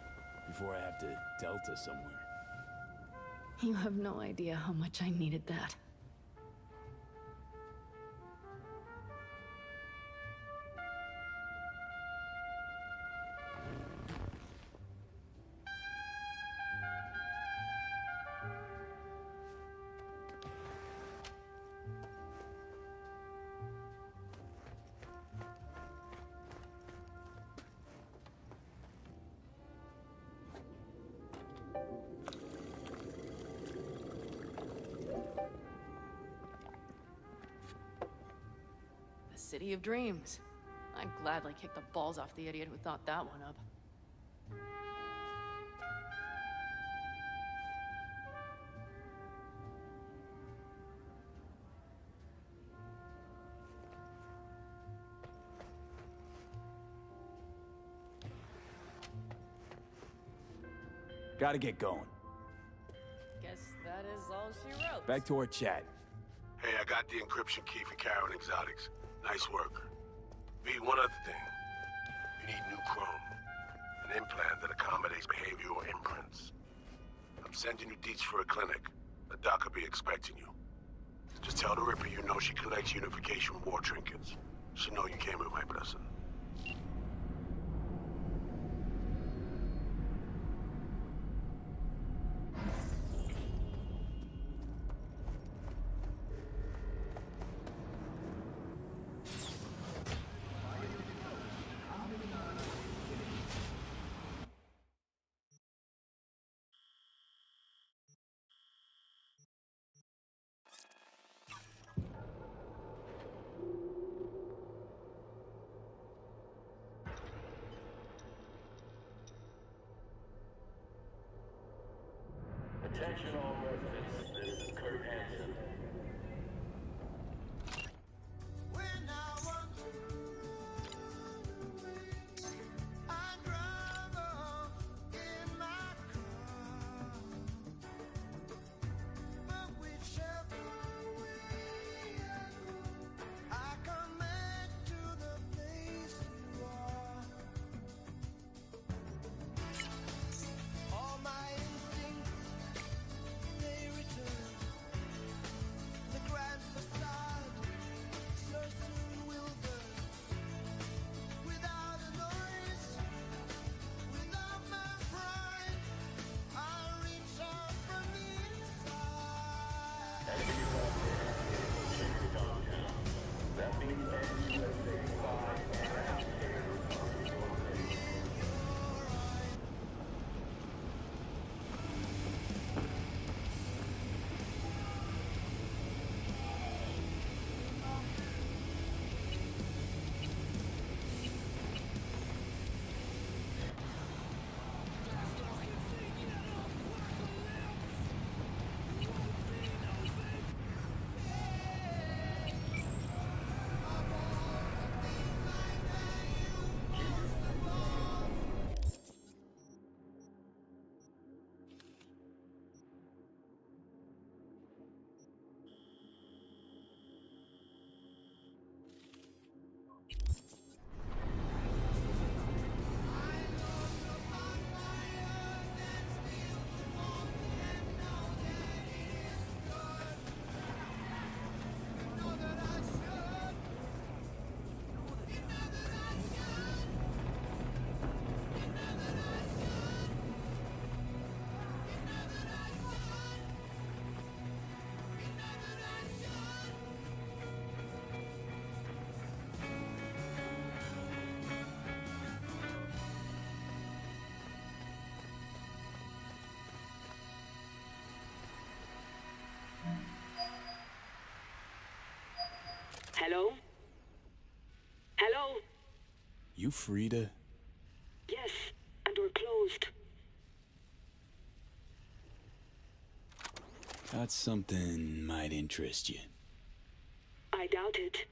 before I have to Delta somewhere. You have no idea how much I needed that. City of Dreams. I'd gladly kick the balls off the idiot who thought that one up. Gotta get going. Guess that is all she wrote. Back to our chat. Hey, I got the encryption key for Karen Exotics. Nice work. V, one other thing. You need new chrome. An implant that accommodates behavioral imprints. I'm sending you deets for a clinic. The doc will be expecting you. Just tell the Ripper you know she collects unification war trinkets. She know you came with my blessing. Attention all residents, this is Kurt Hansen. Hello? Hello? You Frida? Yes, and we're closed. Got something might interest you. I doubt it.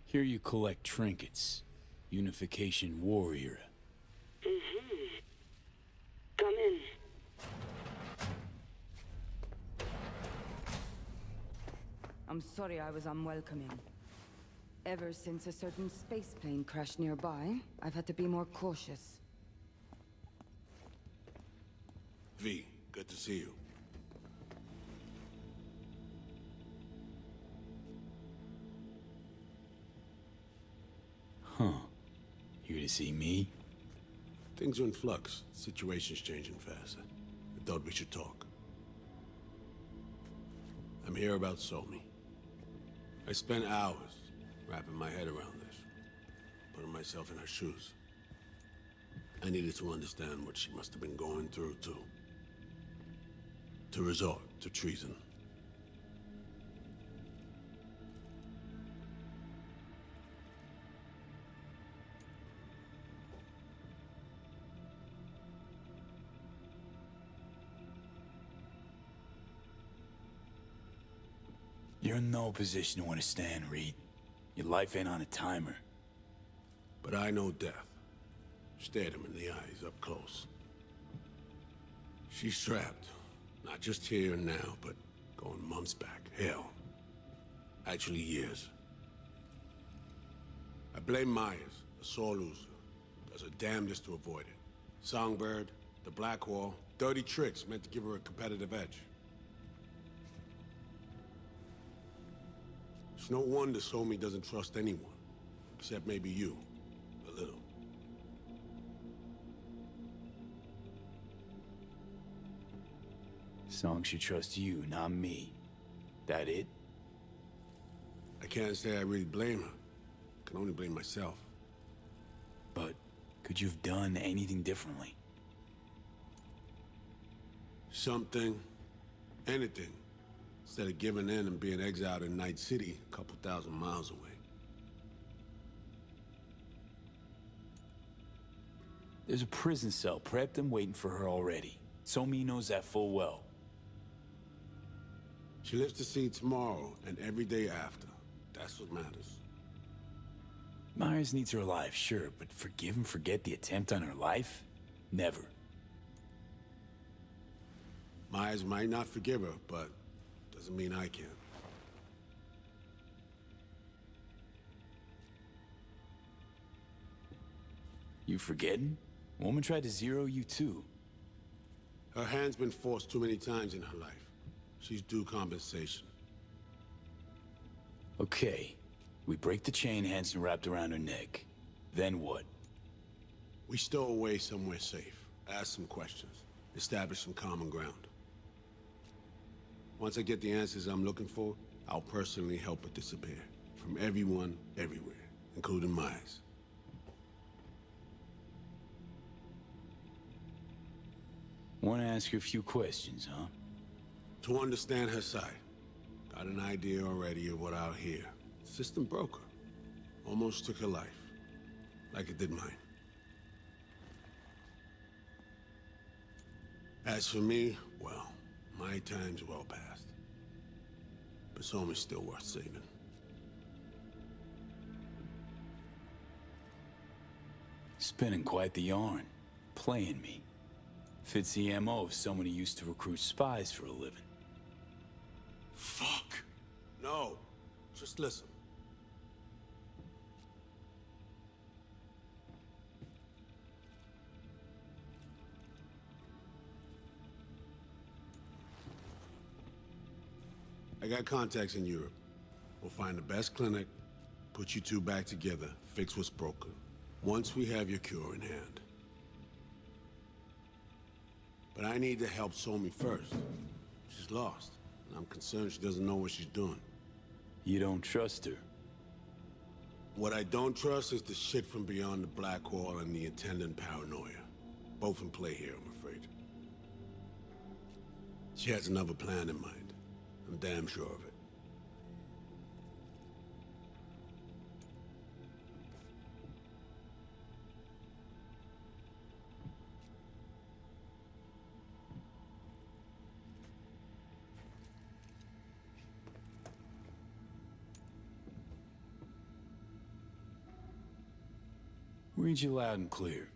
Here you collect trinkets. Unification War era. Mm-hmm. Come in. I'm sorry I was unwelcoming. Ever since a certain space plane crashed nearby, I've had to be more cautious. V, good to see you. Huh. Here to see me? Things are in flux. Situation's changing fast. I thought we should talk. I'm here about Somi. I spent hours wrapping my head around this, putting myself in her shoes. I needed to understand what she must have been going through, too. To resort to treason. You're in no position to understand, Reed. Your life ain't on a timer. But I know death. Stared him in the eyes up close. She's trapped. Not just here and now, but going months back. Hell. Actually years. I blame Myers, the sore loser. Does her damnedest to avoid it. Songbird, the Blackwall, dirty tricks meant to give her a competitive edge. It's no wonder Somi doesn't trust anyone. Except maybe you. A little. Song should trust you, not me. That it? I can't say I really blame her. I can only blame myself. But could you have done anything differently? Something. Anything. Instead of giving in and being exiled in Night City, a couple thousand miles away. There's a prison cell prepped and waiting for her already. Somi knows that full well. She lives to see tomorrow and every day after. That's what matters. Myers needs her alive, sure, but forgive and forget the attempt on her life? Never. Myers might not forgive her, but doesn't mean I can. You forgetting? Woman tried to zero you too. Her hand's been forced too many times in her life. She's due compensation. Okay. We break the chain Hanson wrapped around her neck. Then what? We stow away somewhere safe. Ask some questions. Establish some common ground. Once I get the answers I'm looking for, I'll personally help her disappear. From everyone, everywhere. Including Myers. Want to ask you a few questions, huh? To understand her side. Got an idea already of what I'll hear. System broke her. Almost took her life. Like it did mine. As for me, well, my time's well past. But Somi's still worth saving. Spinning quite the yarn. Playing me. Fits the MO of someone who used to recruit spies for a living. Fuck! No. Just listen. I got contacts in Europe. We'll find the best clinic, put you two back together, fix what's broken. Once we have your cure in hand. But I need to help Somi first. She's lost, and I'm concerned she doesn't know what she's doing. You don't trust her? What I don't trust is the shit from beyond the Blackwall and the attendant paranoia. Both in play here, I'm afraid. She has another plan in mind. I'm damn sure of it. Read you loud and clear.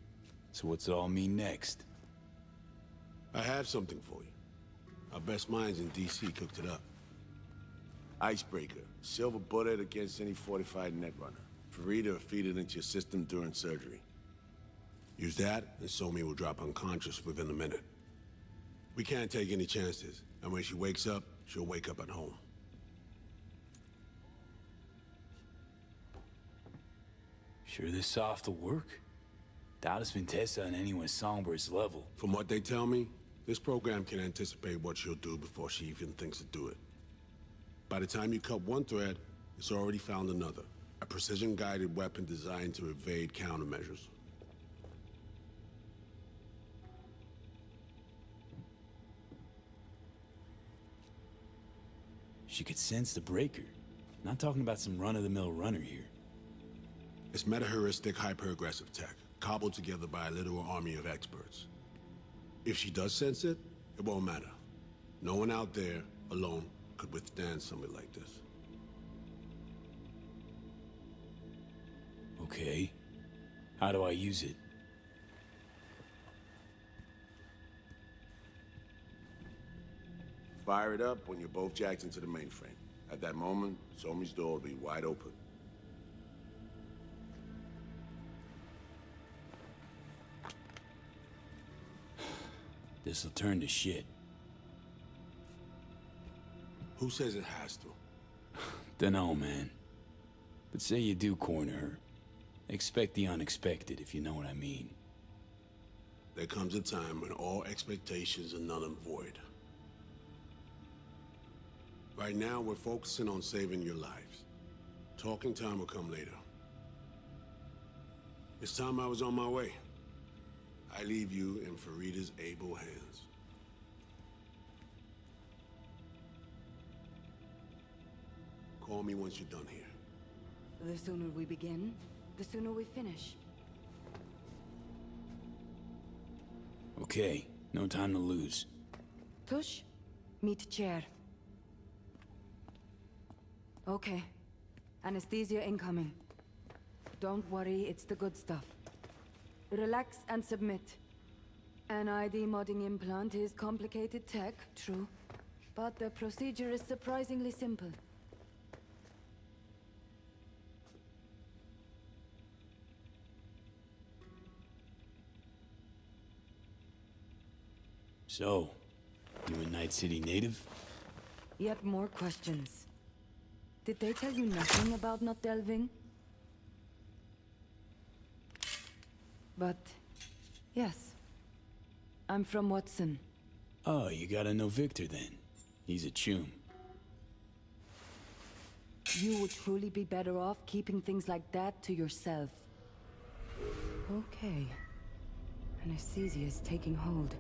So what's it all mean next? I have something for you. Our best minds in DC cooked it up. Icebreaker. Silver bullet against any fortified netrunner. Free to feed it into your system during surgery. Use that, and Somi will drop unconscious within a minute. We can't take any chances, and when she wakes up, she'll wake up at home. Sure this soft will work? Doubt it's been tested on anyone Songbird's level. From what they tell me, this program can anticipate what she'll do before she even thinks to do it. By the time you cut one thread, it's already found another. A precision-guided weapon designed to evade countermeasures. She could sense the breaker. Not talking about some run-of-the-mill runner here. It's meta-heuristic, hyper-aggressive tech, cobbled together by a literal army of experts. If she does sense it, it won't matter. No one out there, alone, could withstand something like this. Okay. How do I use it? Fire it up when you're both jacked into the mainframe. At that moment, Somi's door will be wide open. This'll turn to shit. Who says it has to? Dunno, man. But say you do corner her. Expect the unexpected, if you know what I mean. There comes a time when all expectations are null and void. Right now, we're focusing on saving your lives. Talking time will come later. It's time I was on my way. I leave you in Farida's able hands. Call me once you're done here. The sooner we begin, the sooner we finish. Okay, no time to lose. Tush, meet chair. Okay. Anesthesia incoming. Don't worry, it's the good stuff. Relax and submit. An ID modding implant is complicated tech, true. But the procedure is surprisingly simple. So, you a Night City native? Yet more questions. Did they tell you nothing about not delving? But, yes. I'm from Watson. Oh, you gotta know Victor then. He's a chum. You would truly be better off keeping things like that to yourself. Okay. Anesthesia is taking hold.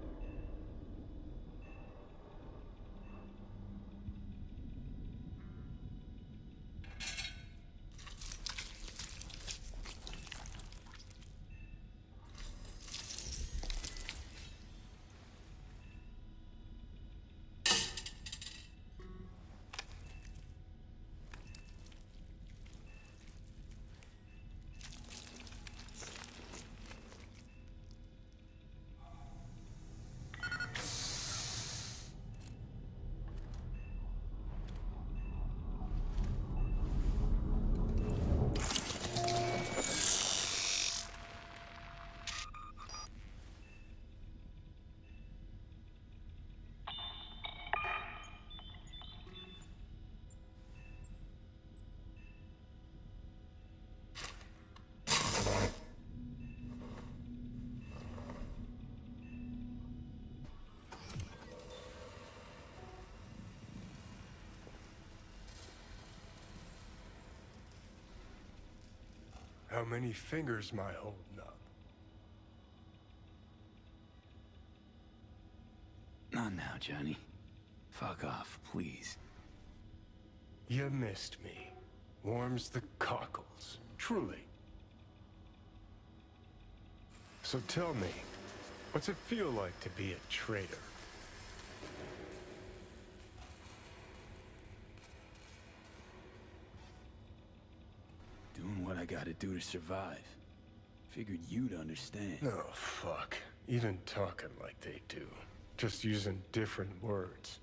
How many fingers am I holding up? Not now, Johnny. Fuck off, please. You missed me. Warms the cockles. Truly. So tell me, what's it feel like to be a traitor? Doing what I gotta do to survive. Figured you'd understand. Oh, fuck. Even talking like they do. Just using different words.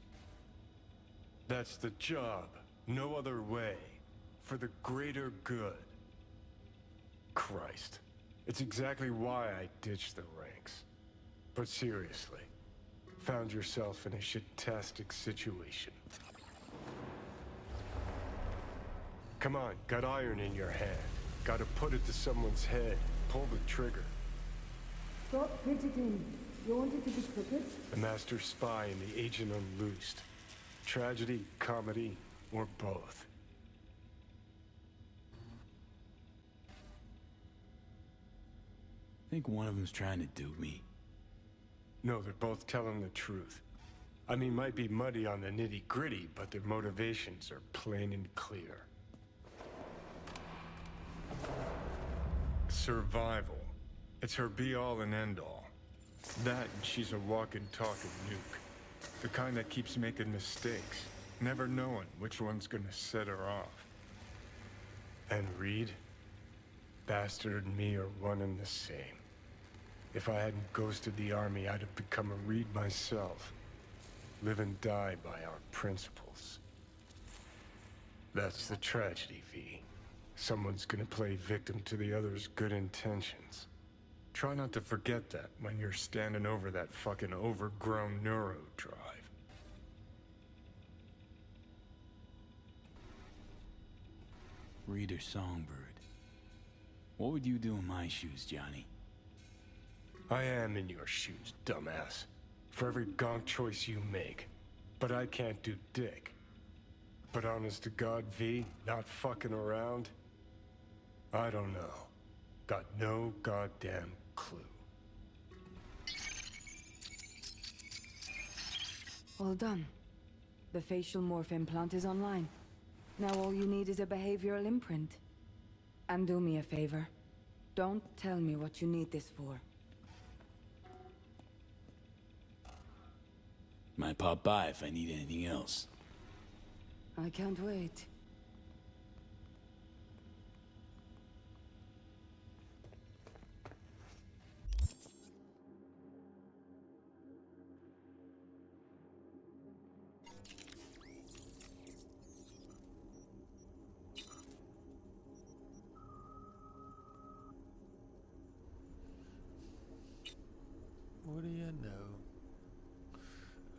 That's the job. No other way. For the greater good. Christ. It's exactly why I ditched the ranks. But seriously. Found yourself in a shit-tastic situation. Come on, got iron in your hand. Gotta put it to someone's head. Pull the trigger. Stop fidgeting. You want it to be crooked? The master spy and the agent unloosed. Tragedy, comedy, or both. Think one of them's trying to dupe me. No, they're both telling the truth. I mean, might be muddy on the nitty-gritty, but their motivations are plain and clear. Survival. It's her be-all and end-all. That and she's a walking, talking nuke. The kind that keeps making mistakes, never knowing which one's gonna set her off. And Reed? Bastard and me are one and the same. If I hadn't ghosted the army, I'd have become a Reed myself. live and die by our principles. That's the tragedy, V. Someone's gonna play victim to the other's good intentions. Try not to forget that when you're standing over that fucking overgrown neuro drive. Reader Songbird. What would you do in my shoes, Johnny? I am in your shoes, dumbass. For every gonk choice you make. But I can't do dick. But honest to God, V, not fucking around? I don't know. Got no goddamn clue. All done. The facial morph implant is online. Now all you need is a behavioral imprint. And do me a favor. Don't tell me what you need this for. Might pop by if I need anything else. I can't wait. What do you know?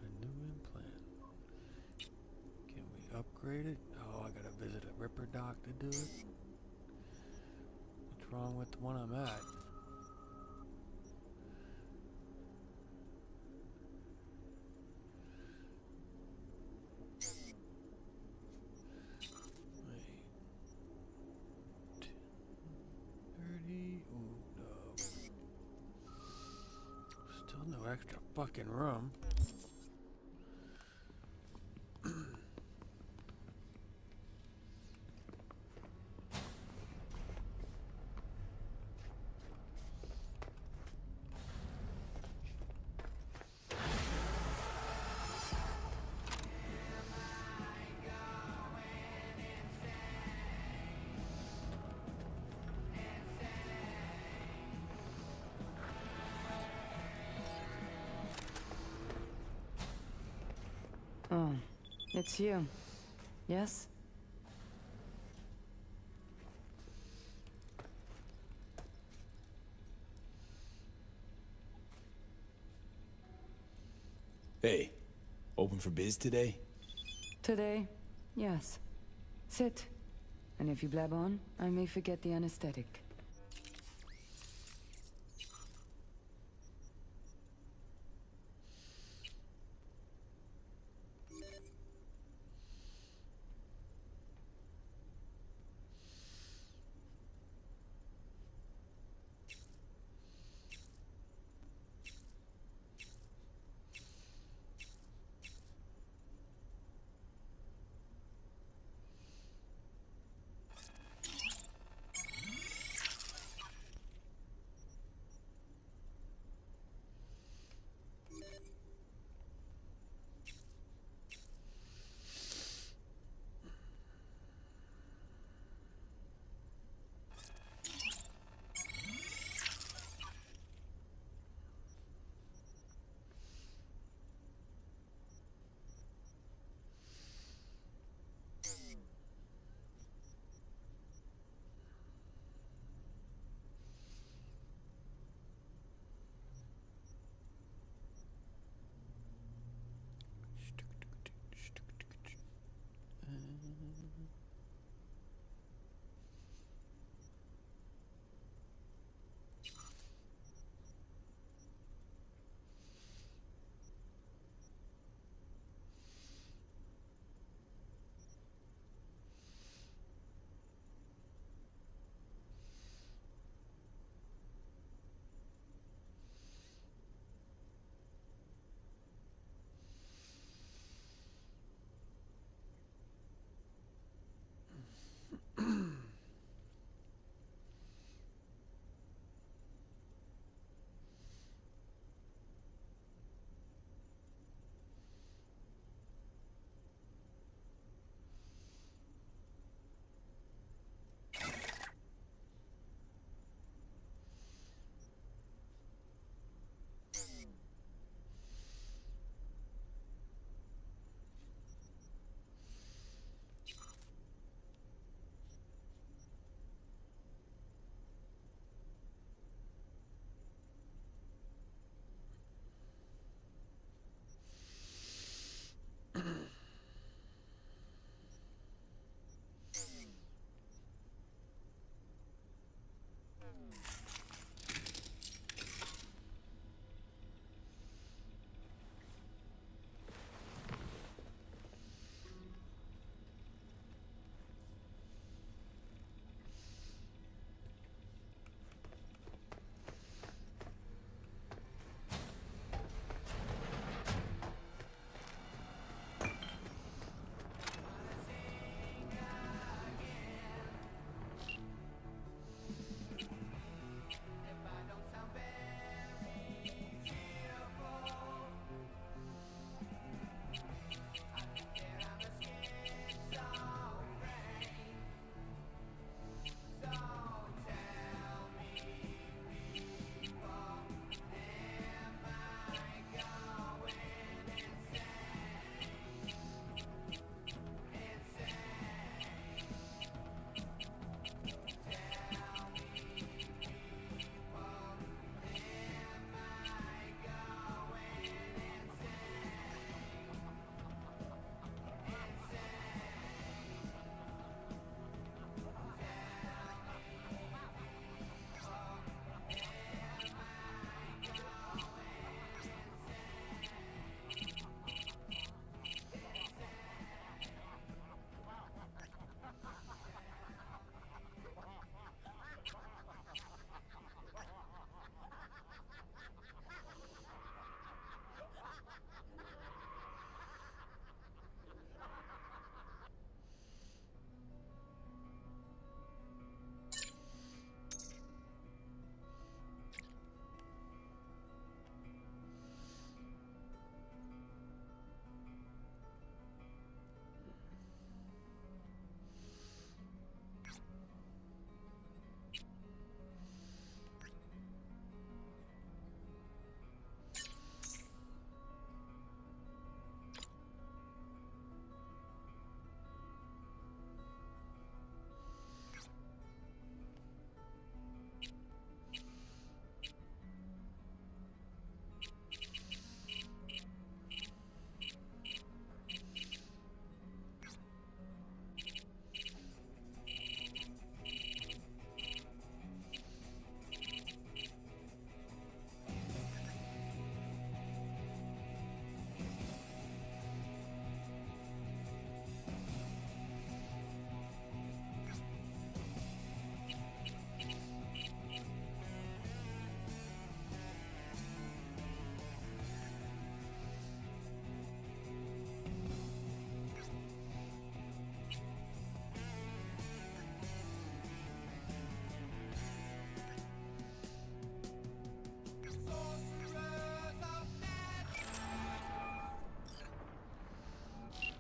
A new implant. Can we upgrade it? Oh, I gotta visit a Ripper doc to do it. What's wrong with the one I'm at? Wait. 30. Oh no. Still no extra fucking room. Oh, it's you. Yes? Hey, open for biz today? Today, yes. Sit. And if you blab on, I may forget the anesthetic.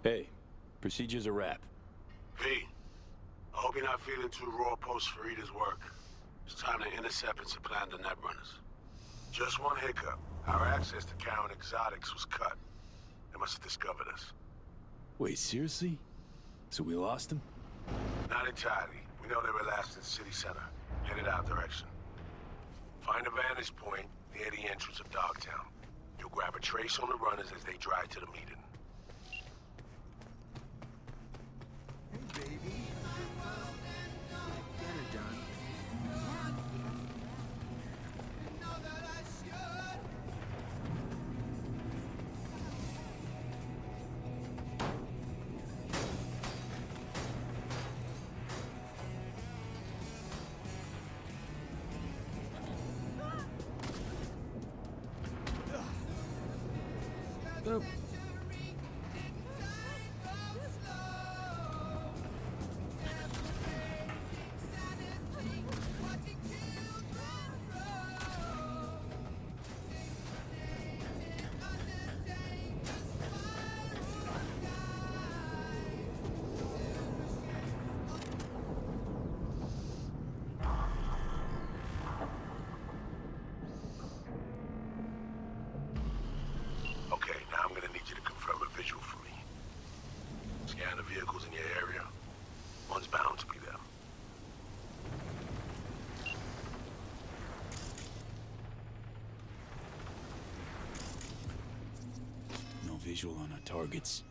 Hey, procedure's a wrap. V, I hope you're not feeling too raw post Farida's work. It's time to intercept and supplant the netrunners. Just one hiccup. Our access to Karen Exotics was cut. They must have discovered us. Wait, seriously? So we lost them? Not entirely. We know they were last in city center, headed our direction. Find a vantage point near the entrance of Dogtown. You'll grab a trace on the runners as they drive to the meeting. Hey, baby. Get her done. Boop. Okay, now I'm gonna need you to confirm a visual for me. Scan the vehicles in your area. One's bound to be them. No visual on our targets.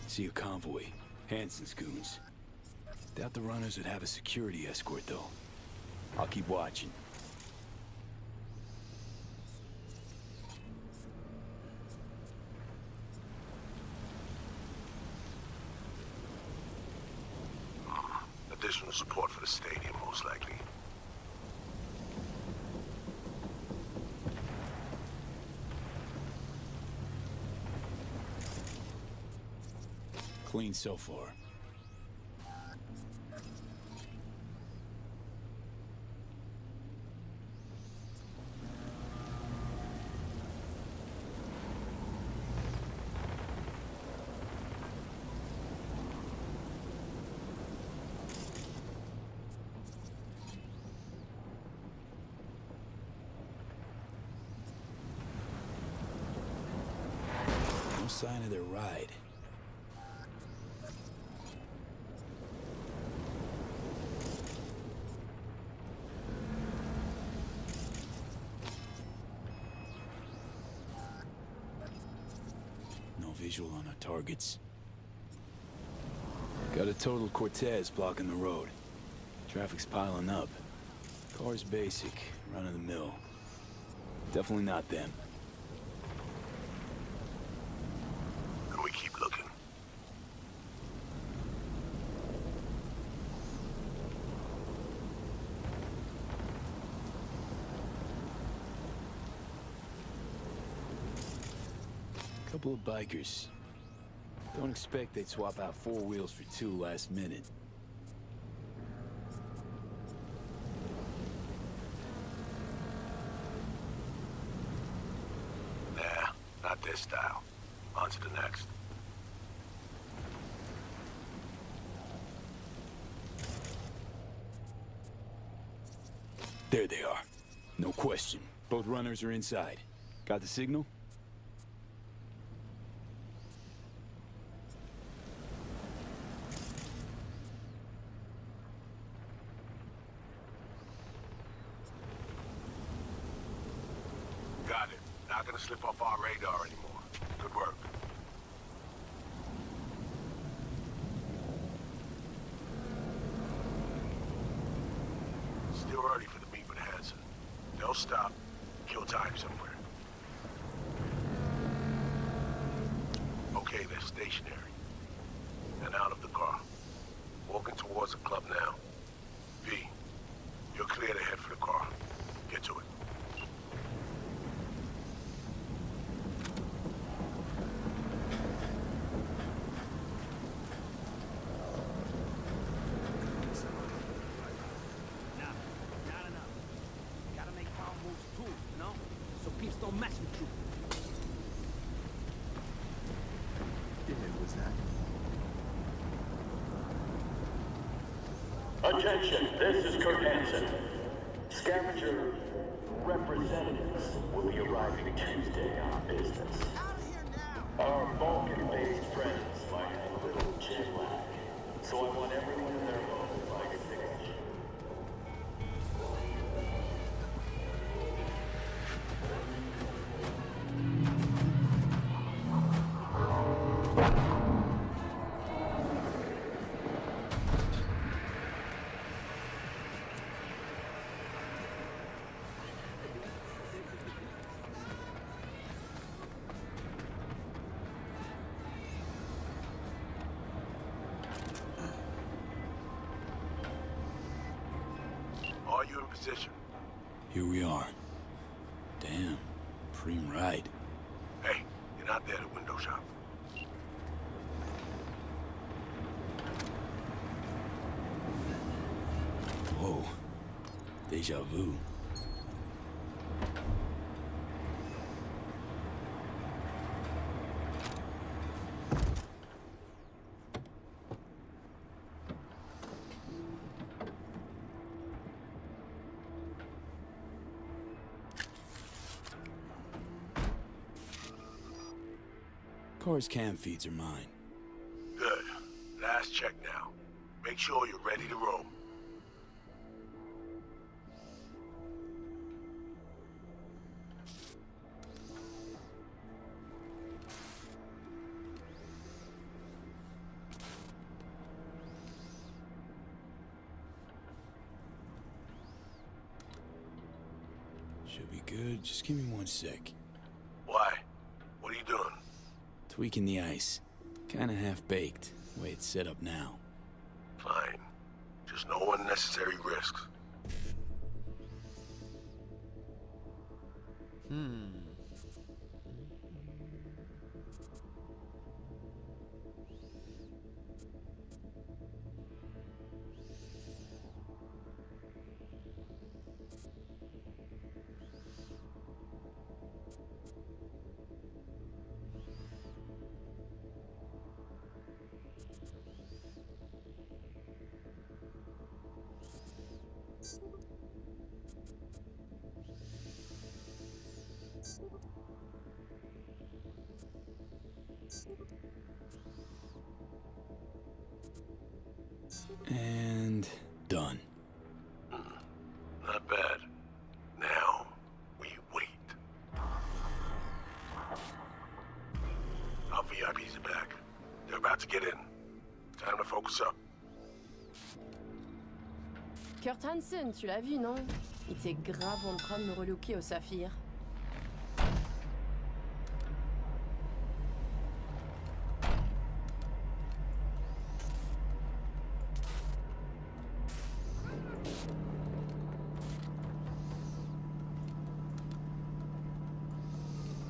See a convoy. Hansen's goons. Doubt the runners would have a security escort, though. I'll keep watching. Additional support for the stadium, most likely. Clean so far. No sign of their ride. No visual on our targets. Got a total Cortez blocking the road. Traffic's piling up. Car's basic, run-of-the-mill. Definitely not them. Can we keep looking? Couple of bikers. Don't expect they'd swap out 4 wheels for 2 last minute. Nah, not this style. On to the next. There they are. No question. Both runners are inside. Got the signal? Got it. Not gonna slip off our radar anymore. Good work. Still early for the meet with Hansen. They'll stop, kill time somewhere. Okay, they're stationary. And out of the car. Walking towards the club now. V, you're clear to head for the car. Get to it. Attention, this is Kurt Hansen. Scavenger representatives will be arriving Tuesday on business. Our Vulcan-based friends might have a little jet lag, so I want everyone in their home by 6. Are you in position? Here we are. Damn, preem ride. Hey, you're not there at window shop. Whoa, deja vu. Car's cam feeds are mine. Good. Last check now. Make sure you're ready to roll. Should be good. Just give me 1 sec. Why? What are you doing? Tweaking the ice. Kinda half-baked, the way it's set up now. Fine. Just no unnecessary risks. And done. Not bad. Now, we wait. Our VIPs are back. They're about to get in. Time to focus up. Kurt Hansen, tu l'as vu, non? Il était grave en train de me relooker au saphir.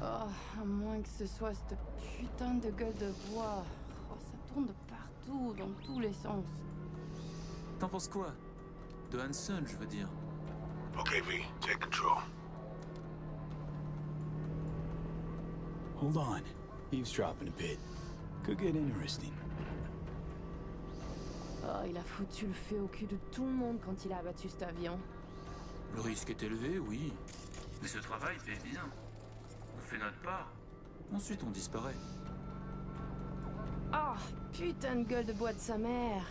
Oh, à moins que ce soit cette putain de gueule de bois. Oh, ça tourne de partout, dans tous les sens. T'en penses quoi? De Hansen, je veux dire. Okay, V, take control. Hold on. Eavesdropping a bit. Could get interesting. Oh, il a foutu le feu au cul de tout le monde quand il a abattu cet avion. Le risque est élevé, oui. Mais ce travail paie bien. On fait notre part. Ensuite, on disparaît. Oh, putain de gueule de bois de sa mère.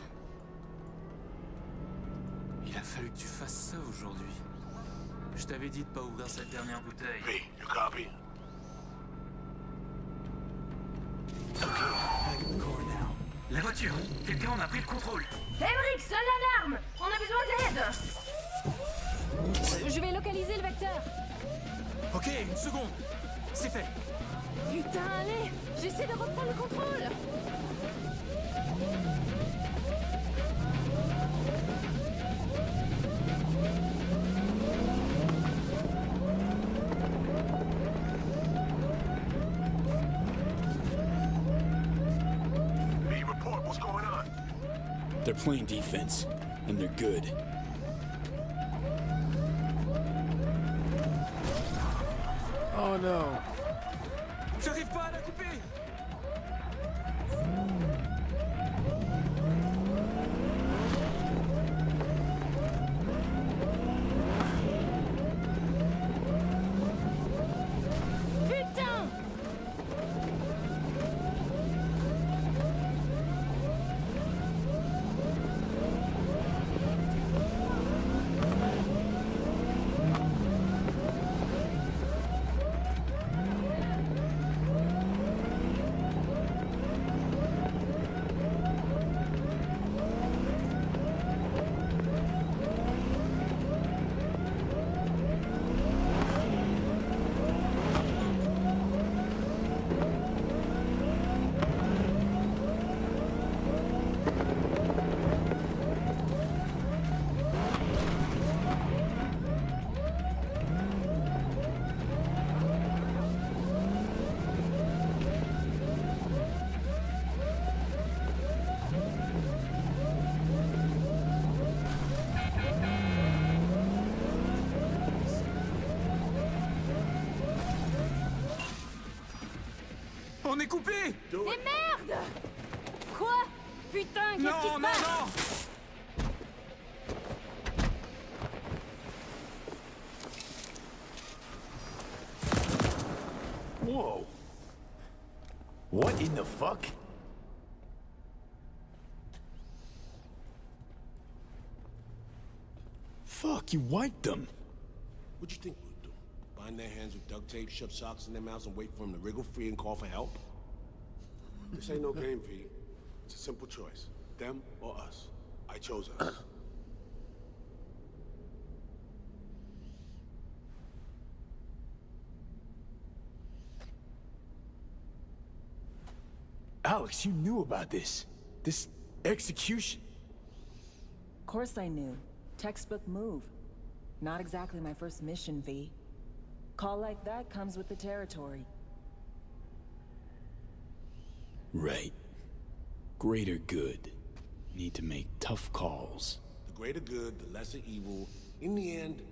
Il a fallu que tu fasses ça aujourd'hui. Je t'avais dit de pas ouvrir cette dernière bouteille. V, you copy? La voiture! Quelqu'un en a pris le contrôle! Emmerich, sonne l'alarme! On a besoin d'aide! Je vais localiser le vecteur. Ok, 1 seconde! C'est fait! Putain, allez! J'essaie de reprendre le contrôle! V, report. What's going on? They're playing defense, and they're good. Oh no. J'arrive pas à la couper! On est coupé! Mais merde! Quoi? Putain, qu'est-ce qui se passe? Whoa. What in the fuck? Fuck, you wiped them. What'd you think we would do? Bind their hands with duct tape, shove socks in their mouths, and wait for them to wriggle free and call for help? This ain't no game, V. It's a simple choice. Them or us. I chose us. Alex, you knew about this. This execution. Of course I knew. Textbook move. Not exactly my first mission, V. Call like that comes with the territory. Right. Greater good. Need to make tough calls. The greater good, the lesser evil. In the end,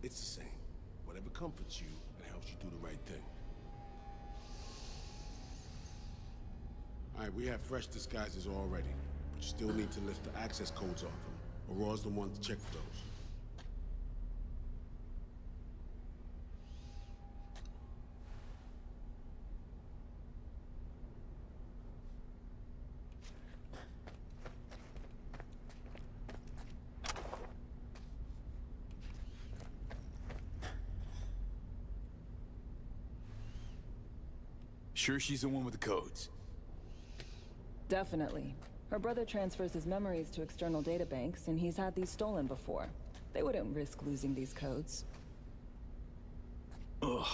it's the same. Whatever comforts you and helps you do the right thing. Alright, we have fresh disguises already, but you still need to lift the access codes off them. Aurora's the one to check those. Sure she's the one with the codes? Definitely. Her brother transfers his memories to external databanks, and he's had these stolen before. They wouldn't risk losing these codes. Ugh.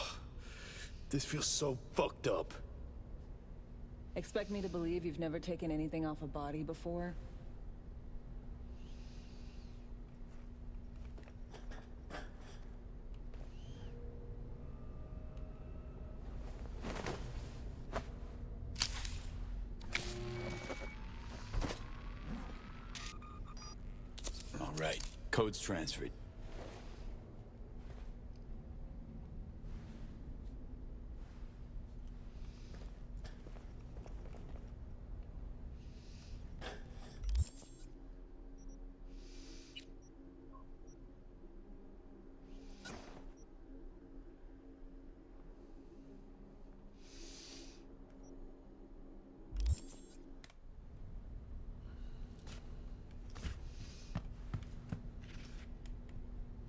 This feels so fucked up. Expect me to believe you've never taken anything off a body before? All right, codes transferred.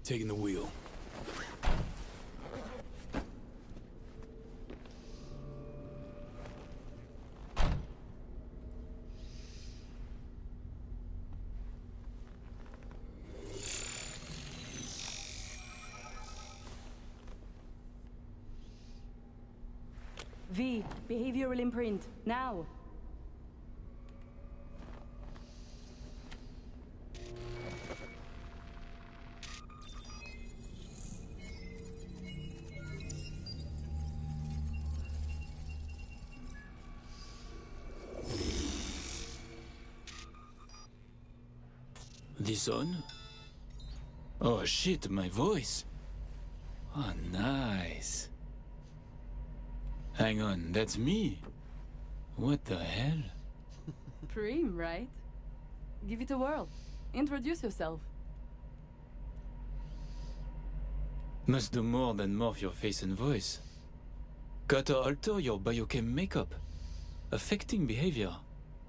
Taking the wheel. V, behavioral imprint, now. This on? Oh shit, my voice. Oh, nice. Hang on, that's me. What the hell? Prim, right? Give it a whirl. Introduce yourself. Must do more than morph your face and voice. Gotta alter your biochem makeup. Affecting behavior.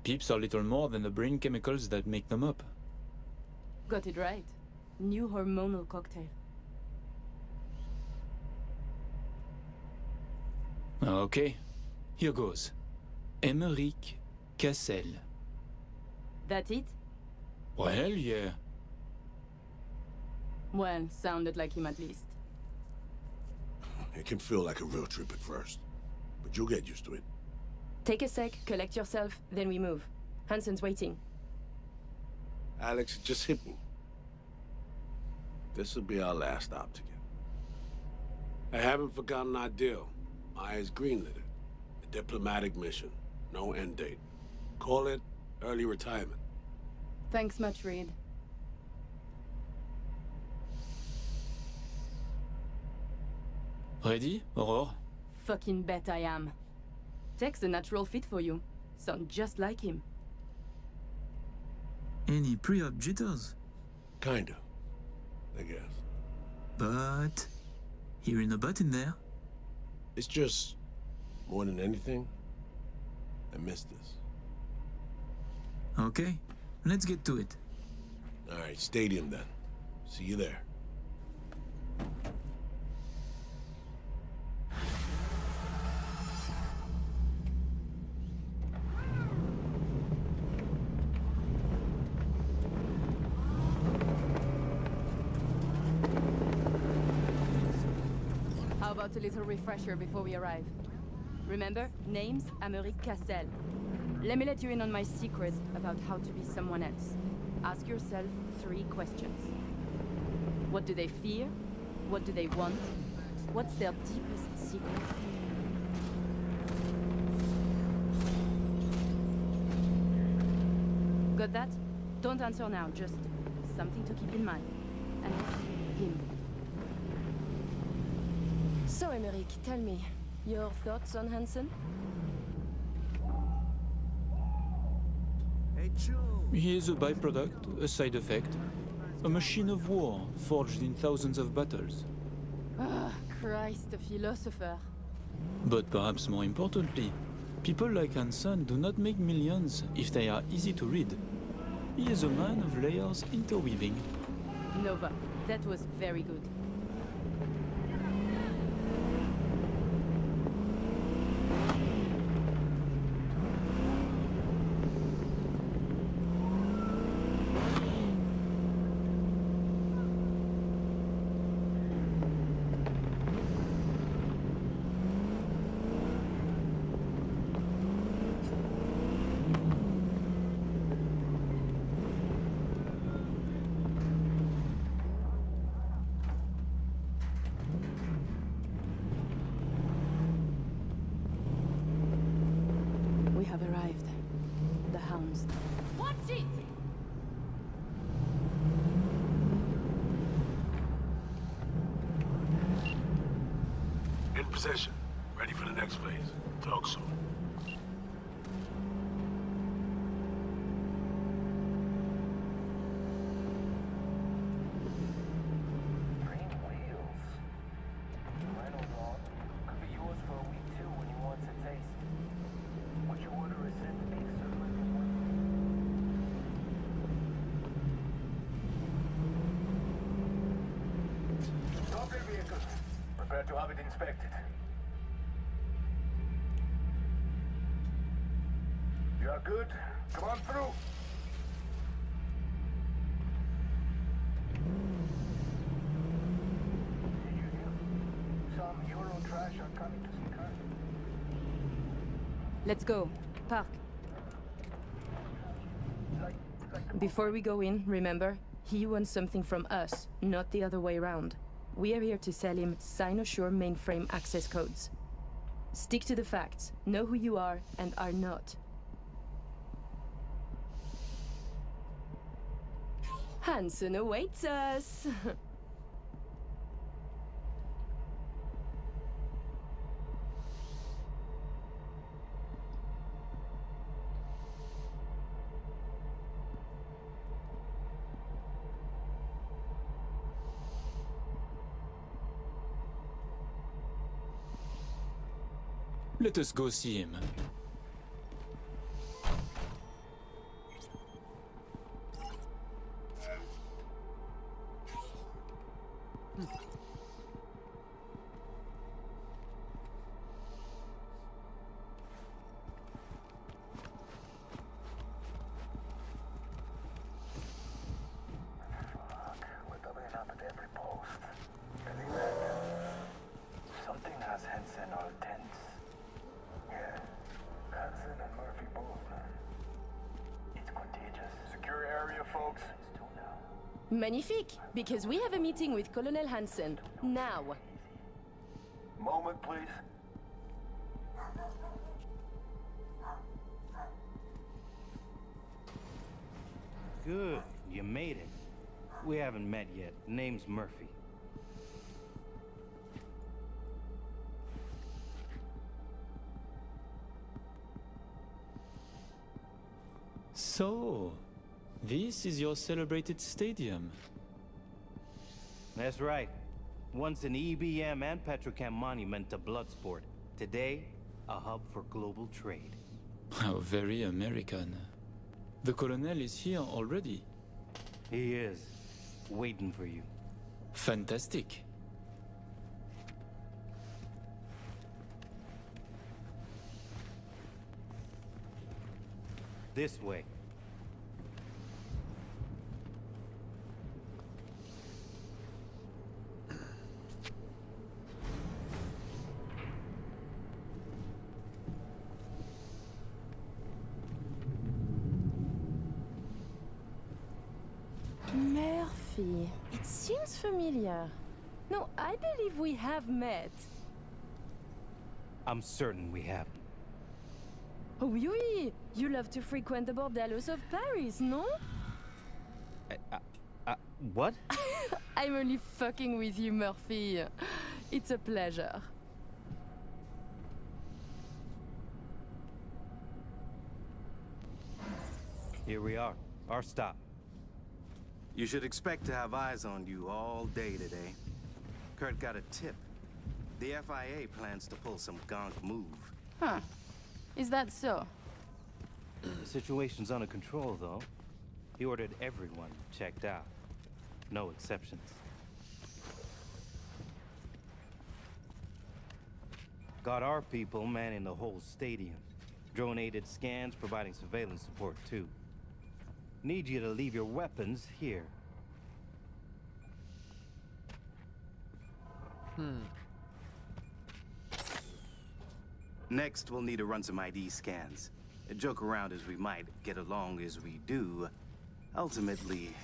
Peeps are little more than the brain chemicals that make them up. Got it right. New hormonal cocktail. Okay, here goes. Emmerich Cassel. That it? Well, yeah. Well, sounded like him at least. It can feel like a real trip at first, but you'll get used to it. Take a sec, collect yourself, then we move. Hansen's waiting. Alex, it just hit me. This'll be our last stop together. I haven't forgotten our deal. Maya's greenlit it. A diplomatic mission. No end date. Call it early retirement. Thanks much, Reed. Ready, Aurore? Fucking bet I am. Tech's a natural fit for you. Sound just like him. Any pre-op jitters? Kinda, I guess. But hearing a button there. It's just, more than anything, I miss this. Okay, let's get to it. All right, stadium then. See you there. How about a little refresher before we arrive? Remember, name's Americ Cassel. Let me let you in on my secret about how to be someone else. Ask yourself 3 questions. What do they fear? What do they want? What's their deepest secret? Got that? Don't answer now, just something to keep in mind. And him. So, Emeric, tell me, your thoughts on Hansen? He is a byproduct, a side effect. A machine of war, forged in thousands of battles. Ah, Christ, a philosopher. But perhaps more importantly, people like Hansen do not make millions if they are easy to read. He is a man of layers interweaving. Nova, that was very good. We have arrived. The hounds. Watch it! In possession. Ready for the next phase. Talk soon. Prepare to have it inspected. You are good? Come on through. Some Euro trash are coming to see her. Let's go. Park. Before we go in, remember, he wants something from us, not the other way around. We are here to sell him Cynosure mainframe access codes. Stick to the facts, know who you are and are not. Hansen awaits us! Let us go see him. We're doubling up at every post. Believe it. Something has Hansen all tense. Yeah. Hansen and Murphy both, man. It's contagious. Secure area, folks. Magnifique! Because we have a meeting with Colonel Hansen. Now! Moment, please. Good, you made it. We haven't met yet. Name's Murphy. So, this is your celebrated stadium. That's right. Once an EBM and petrochem monument to bloodsport. Today, a hub for global trade. How very American. The colonel is here already. He is. Waiting for you. Fantastic. This way. Murphy, it seems familiar. No, I believe we have met. I'm certain we have. Oh, oui, you love to frequent the bordellos of Paris, no? What? I'm only fucking with you, Murphy. It's a pleasure. Here we are. Our stop. You should expect to have eyes on you all day today. Kurt got a tip. The FIA plans to pull some gonk move. Huh. Is that so? The situation's under control, though. He ordered everyone checked out. No exceptions. Got our people manning the whole stadium. Drone-aided scans providing surveillance support, too. Need you to leave your weapons here. Next, we'll need to run some ID scans. Joke around as we might, get along as we do. Ultimately,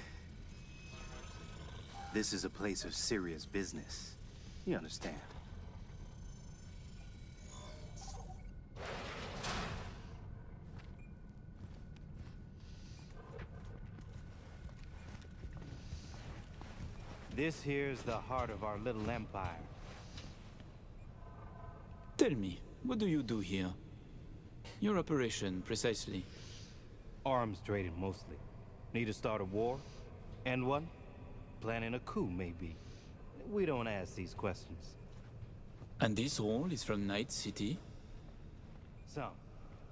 this is a place of serious business. You understand? This here's the heart of our little empire. Tell me, what do you do here? Your operation, precisely. Arms trading, mostly. Need to start a war? End one? Planning a coup, maybe. We don't ask these questions. And this role is from Night City? Some.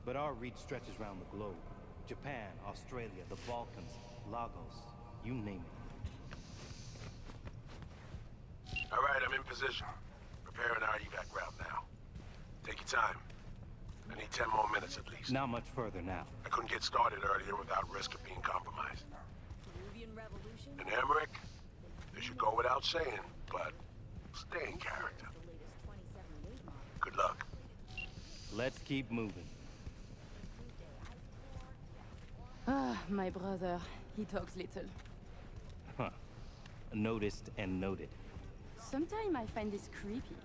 But our reach stretches around the globe. Japan, Australia, the Balkans, Lagos, you name it. All right, I'm in position. Preparing our evac route now. Take your time. I need 10 more minutes at least. Not much further now. I couldn't get started earlier without risk of being compromised. And Emmerich, this should go without saying, but stay in character. Good luck. Let's keep moving. Ah, my brother. He talks little. Huh. Noticed and noted. Sometimes I find this creepy.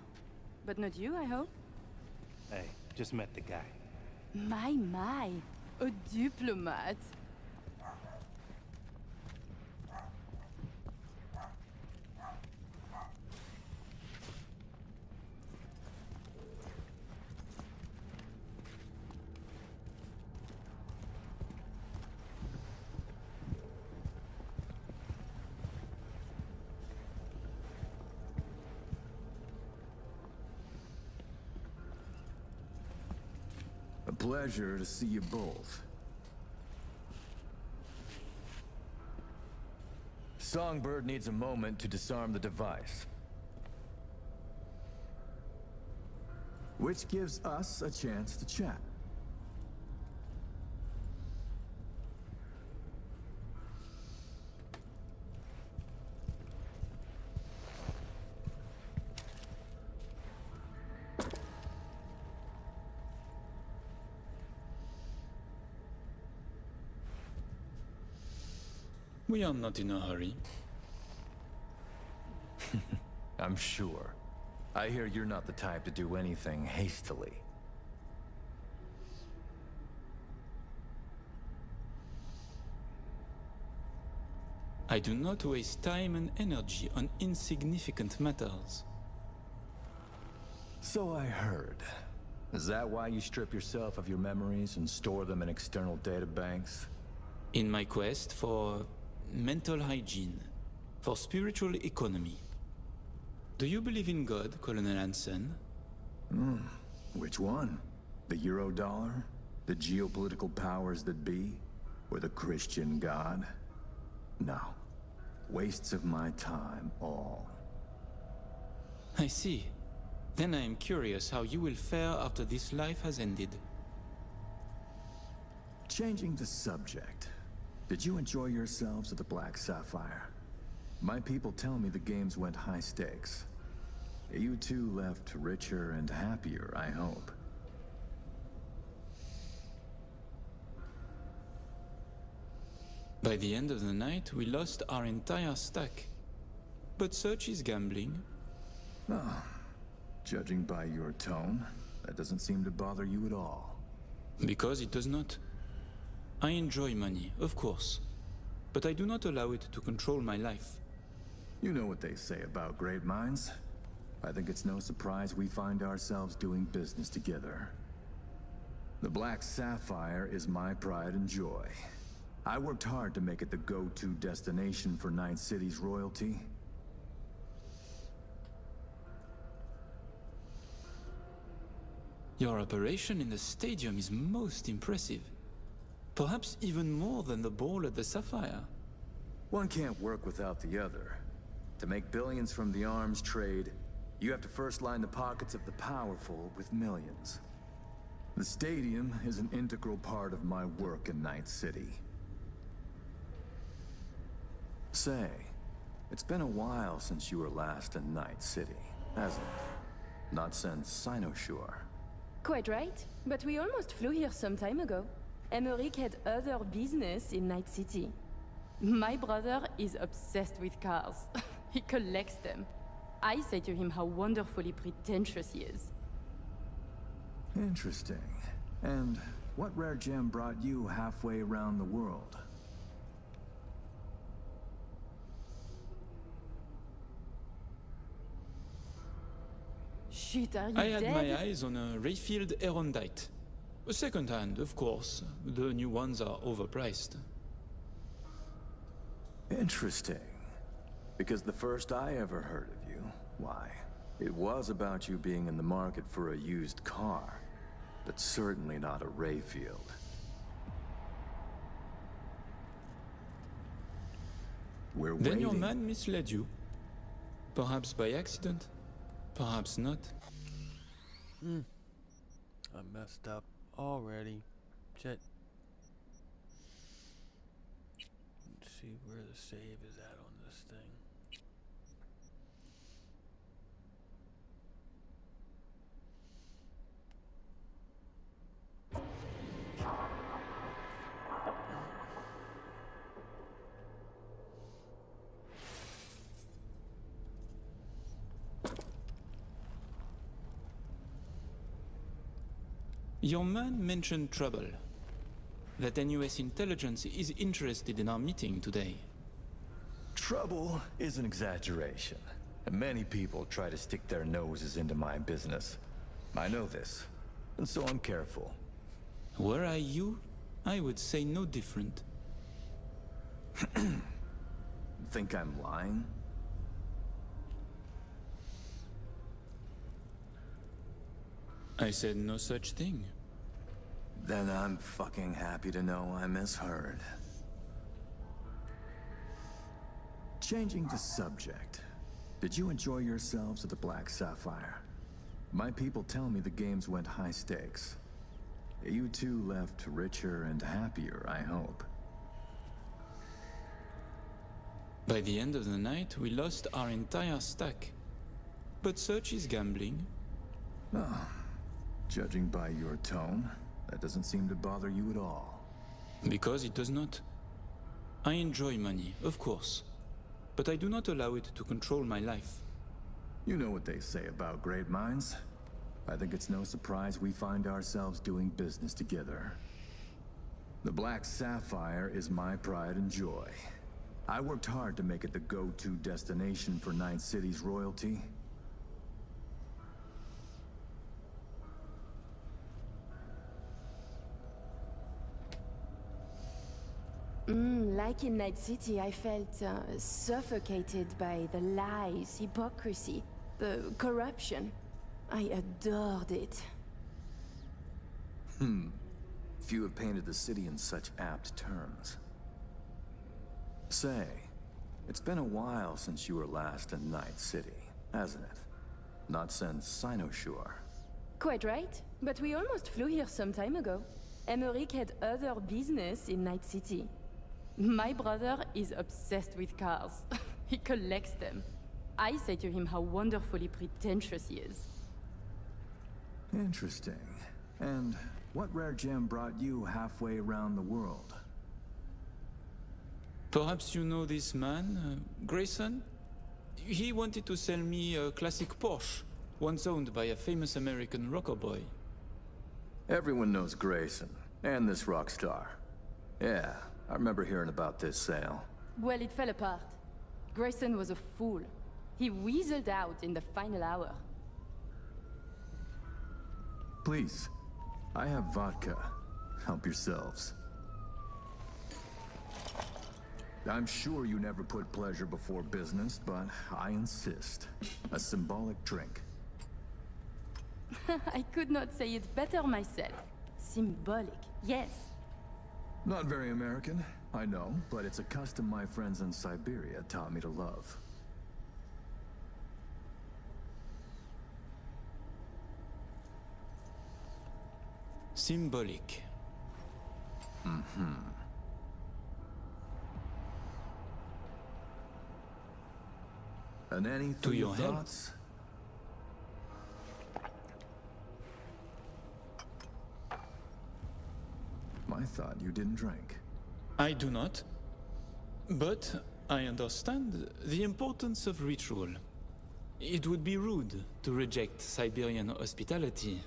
But not you, I hope? Hey, just met the guy. My. A diplomat. A pleasure to see you both. Songbird needs a moment to disarm the device. Which gives us a chance to chat. We are not in a hurry. I'm sure. I hear you're not the type to do anything hastily. I do not waste time and energy on insignificant matters. So I heard. Is that why you strip yourself of your memories and store them in external databanks? In my quest for mental hygiene, for spiritual economy. Do you believe in God, Colonel Hansen? Which one? The Eurodollar? The geopolitical powers that be? Or the Christian God? No. Wastes of my time, all. I see. Then I am curious how you will fare after this life has ended. Changing the subject. Did you enjoy yourselves at the Black Sapphire? My people tell me the games went high stakes. You two left richer and happier, I hope. By the end of the night, we lost our entire stack. But such is gambling. Oh, judging by your tone, that doesn't seem to bother you at all. Because it does not. I enjoy money, of course. But I do not allow it to control my life. You know what they say about great minds. I think it's no surprise we find ourselves doing business together. The Black Sapphire is my pride and joy. I worked hard to make it the go-to destination for Night City's royalty. Your operation in the stadium is most impressive. Perhaps even more than the ball at the Sapphire. One can't work without the other. To make billions from the arms trade, you have to first line the pockets of the powerful with millions. The stadium is an integral part of my work in Night City. Say, it's been a while since you were last in Night City, hasn't it? Not since Sinosure. Quite right, but we almost flew here some time ago. Emmerich had other business in Night City. My brother is obsessed with cars. He collects them. I say to him how wonderfully pretentious he is. Interesting. And what rare gem brought you halfway around the world? Shit, are you I had dead? my eyes on a Rayfield Erondite. A second hand, of course. The new ones are overpriced. Interesting. Because the first I ever heard of you, why, it was about you being in the market for a used car. But certainly not a Rayfield. We're Then waiting. your man misled you. Perhaps by accident, perhaps not. I messed up already. Shit. Let's see where the save is at on this thing. Your man mentioned trouble. That NUS intelligence is interested in our meeting today. Trouble is an exaggeration. And many people try to stick their noses into my business. I know this, and so I'm careful. Were I you, I would say no different. Think I'm lying? I said no such thing. Then I'm fucking happy to know I misheard. Changing the subject. Did you enjoy yourselves at the Black Sapphire? My people tell me the games went high stakes. You two left richer and happier, I hope. By the end of the night, we lost our entire stack. But such is gambling. Oh, judging by your tone, that doesn't seem to bother you at all. Because it does not. I enjoy money, of course. But I do not allow it to control my life. You know what they say about great minds. I think it's no surprise we find ourselves doing business together. The Black Sapphire is my pride and joy. I worked hard to make it the go-to destination for Night City's royalty. like in Night City, I felt suffocated by the lies, hypocrisy, the corruption. I adored it. Few have painted the city in such apt terms. Say, it's been a while since you were last in Night City, hasn't it? Not since Sinosure. Quite right, but we almost flew here some time ago. Emmerich had other business in Night City. My brother is obsessed with cars. He collects them. I say to him how wonderfully pretentious he is. Interesting. And what rare gem brought you halfway around the world? Perhaps you know this man, Grayson? He wanted to sell me a classic Porsche, once owned by a famous American rocker boy. Everyone knows Grayson, and this rock star. Yeah, I remember hearing about this sale. Well, it fell apart. Grayson was a fool. He weaseled out in the final hour. Please, I have vodka. Help yourselves. I'm sure you never put pleasure before business, but I insist. A symbolic drink. I could not say it better myself. Symbolic, yes. Not very American, I know, but it's a custom my friends in Siberia taught me to love. Symbolic. And any To your help. thoughts? I thought you didn't drink. I do not. But I understand the importance of ritual. It would be rude to reject Siberian hospitality.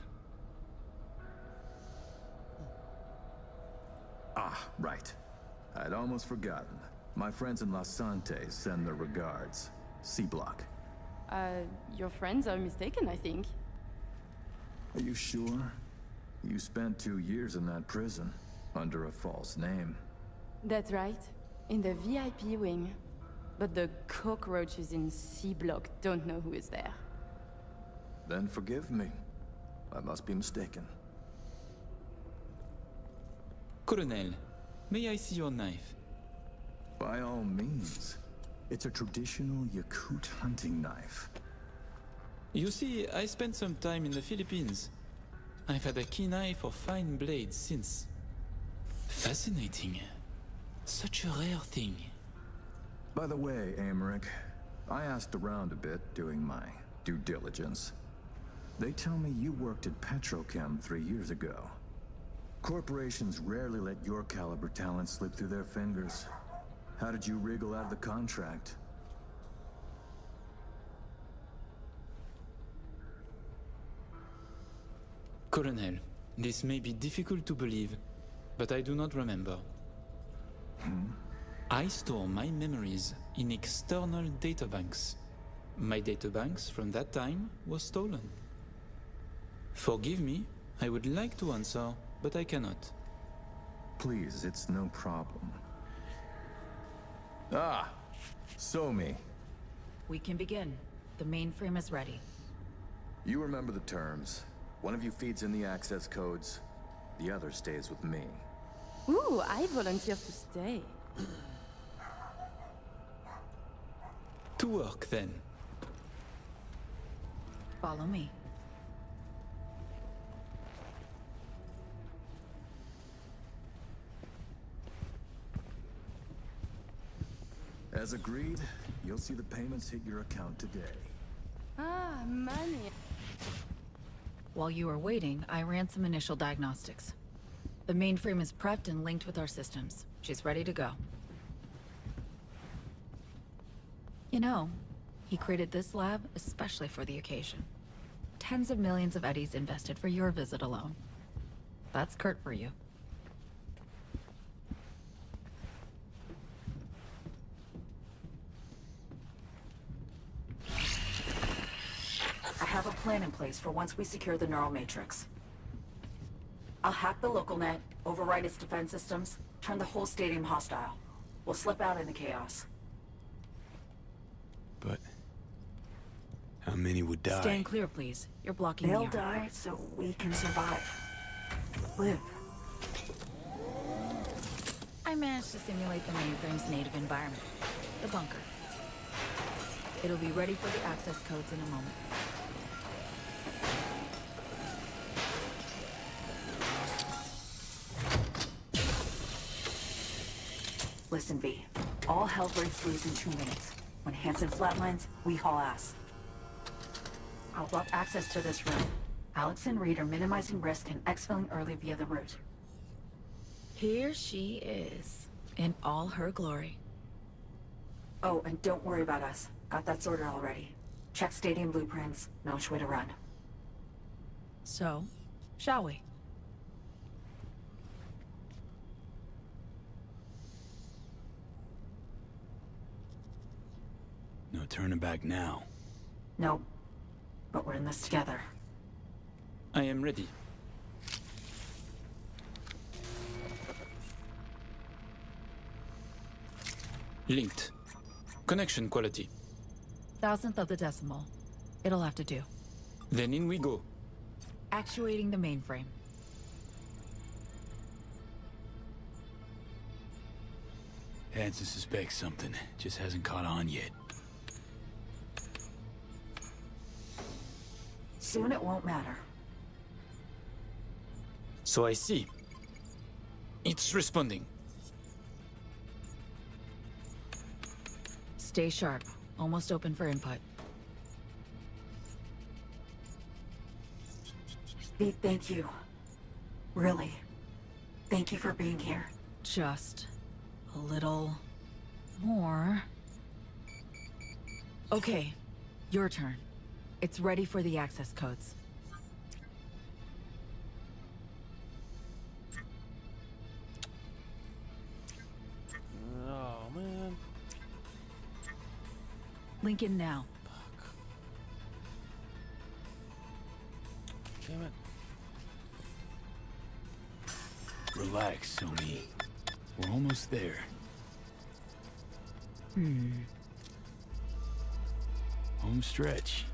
Ah, right. I'd almost forgotten. My friends in Los Santes send their regards. C-Block. Your friends are mistaken, I think. Are you sure? You spent 2 years in that prison, under a false name. That's right. In the VIP wing. But the cockroaches in C-Block don't know who is there. Then forgive me. I must be mistaken. Colonel, may I see your knife? By all means. It's a traditional Yakut hunting knife. You see, I spent some time in the Philippines. I've had a keen eye for fine blades since. Fascinating. Such a rare thing. By the way, Emmerich, I asked around a bit doing my due diligence. They tell me you worked at Petrochem 3 years ago. Corporations rarely let your caliber talent slip through their fingers. How did you wriggle out of the contract? Colonel, this may be difficult to believe, but I do not remember. I store my memories in external databanks. My databanks from that time was stolen. Forgive me, I would like to answer, but I cannot. Please, it's no problem. Ah, Somi. We can begin. The mainframe is ready. You remember the terms. One of you feeds in the access codes, the other stays with me. Ooh, I volunteer to stay. To work, then. Follow me. As agreed, you'll see the payments hit your account today. Ah, money. While you were waiting, I ran some initial diagnostics. The mainframe is prepped and linked with our systems. She's ready to go. You know, he created this lab especially for the occasion. Tens of millions of eddies invested for your visit alone. That's Kurt for you. I have a plan in place for once we secure the neural matrix. I'll hack the local net, override its defense systems, turn the whole stadium hostile. We'll slip out in the chaos. But how many would die? Stand clear, please. You're blocking They'll the area. die so we can survive. Live. I managed to simulate the mainframe's native environment, the bunker. It'll be ready for the access codes in a moment. Listen, V. All hell breaks loose in 2 minutes. When Hansen flatlines, we haul ass. I'll block access to this room. Alex and Reed are minimizing risk and exfilling early via the route. Here she is, in all her glory. Oh, and don't worry about us. Got that sorted already. Check stadium blueprints, know which way to run. So, shall we? No turning back now. Nope. But we're in this together. I am ready. Linked. Connection quality. 1,000th of the decimal. It'll have to do. Then in we go. Actuating the mainframe. Hansen suspects something, just hasn't caught on yet. Soon it won't matter. So I see. It's responding. Stay sharp. Almost open for input. Pete, thank you. Really. Thank you for being here. Just a little more. Okay, your turn. It's ready for the access codes. Oh, man. Link in now. Damn it. Relax, Somi. We're almost there. Home stretch.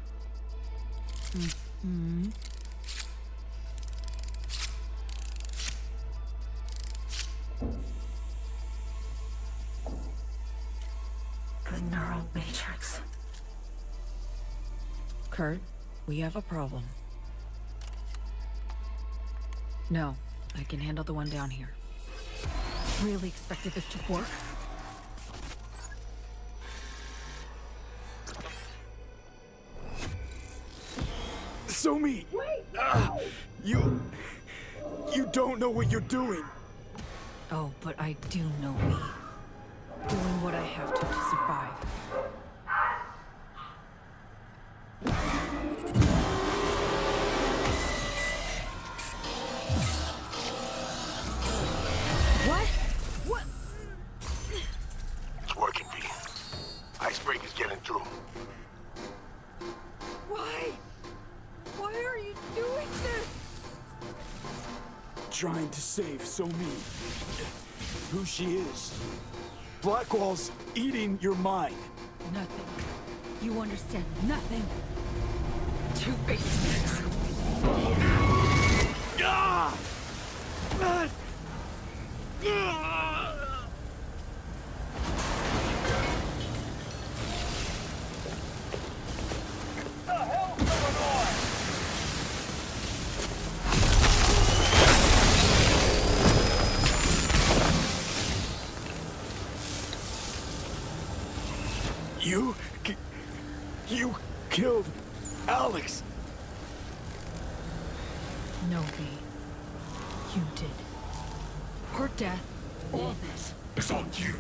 The neural matrix. Kurt, we have a problem. No, I can handle the one down here. Really expected this to work? Somi! You don't know what you're doing. Oh, but I do know me. Doing what I have to survive. What? What? It's working, V. Icebreaker's getting through. Why? Why are you doing this? Trying to save Somi. Who she is. Blackwall's eating your mind. Nothing. You understand nothing. Two-faced. Ah! You killed Alex. No, V. You did. Her death, all this. It's on you.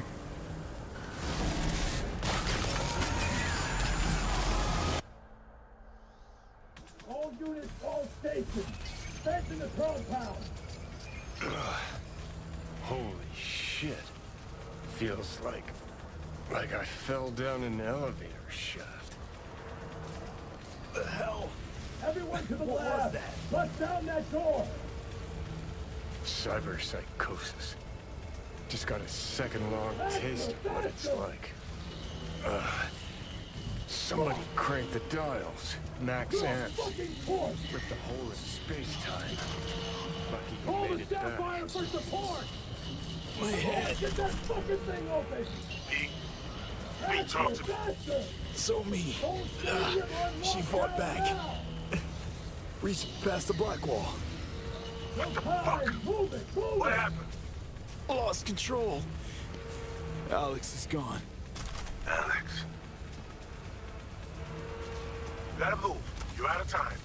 All units, all stations. Strengthen the compound. Holy shit. Feels like I fell down an elevator shaft. The hell? Everyone to the What lab. was that? Bust down that door. Cyberpsychosis. Just got a second-long taste of what it's like. Somebody crank the dials. Max amps. Rip the hole in space-time. Lucky you made it back. For support! My head. Get that fucking thing open! Me, talk to me. So me. She fought back. Reached past the black wall. What the fuck? Move it! Move What it! happened? Lost control. Alex is gone. Alex. Let him move. You're out of time.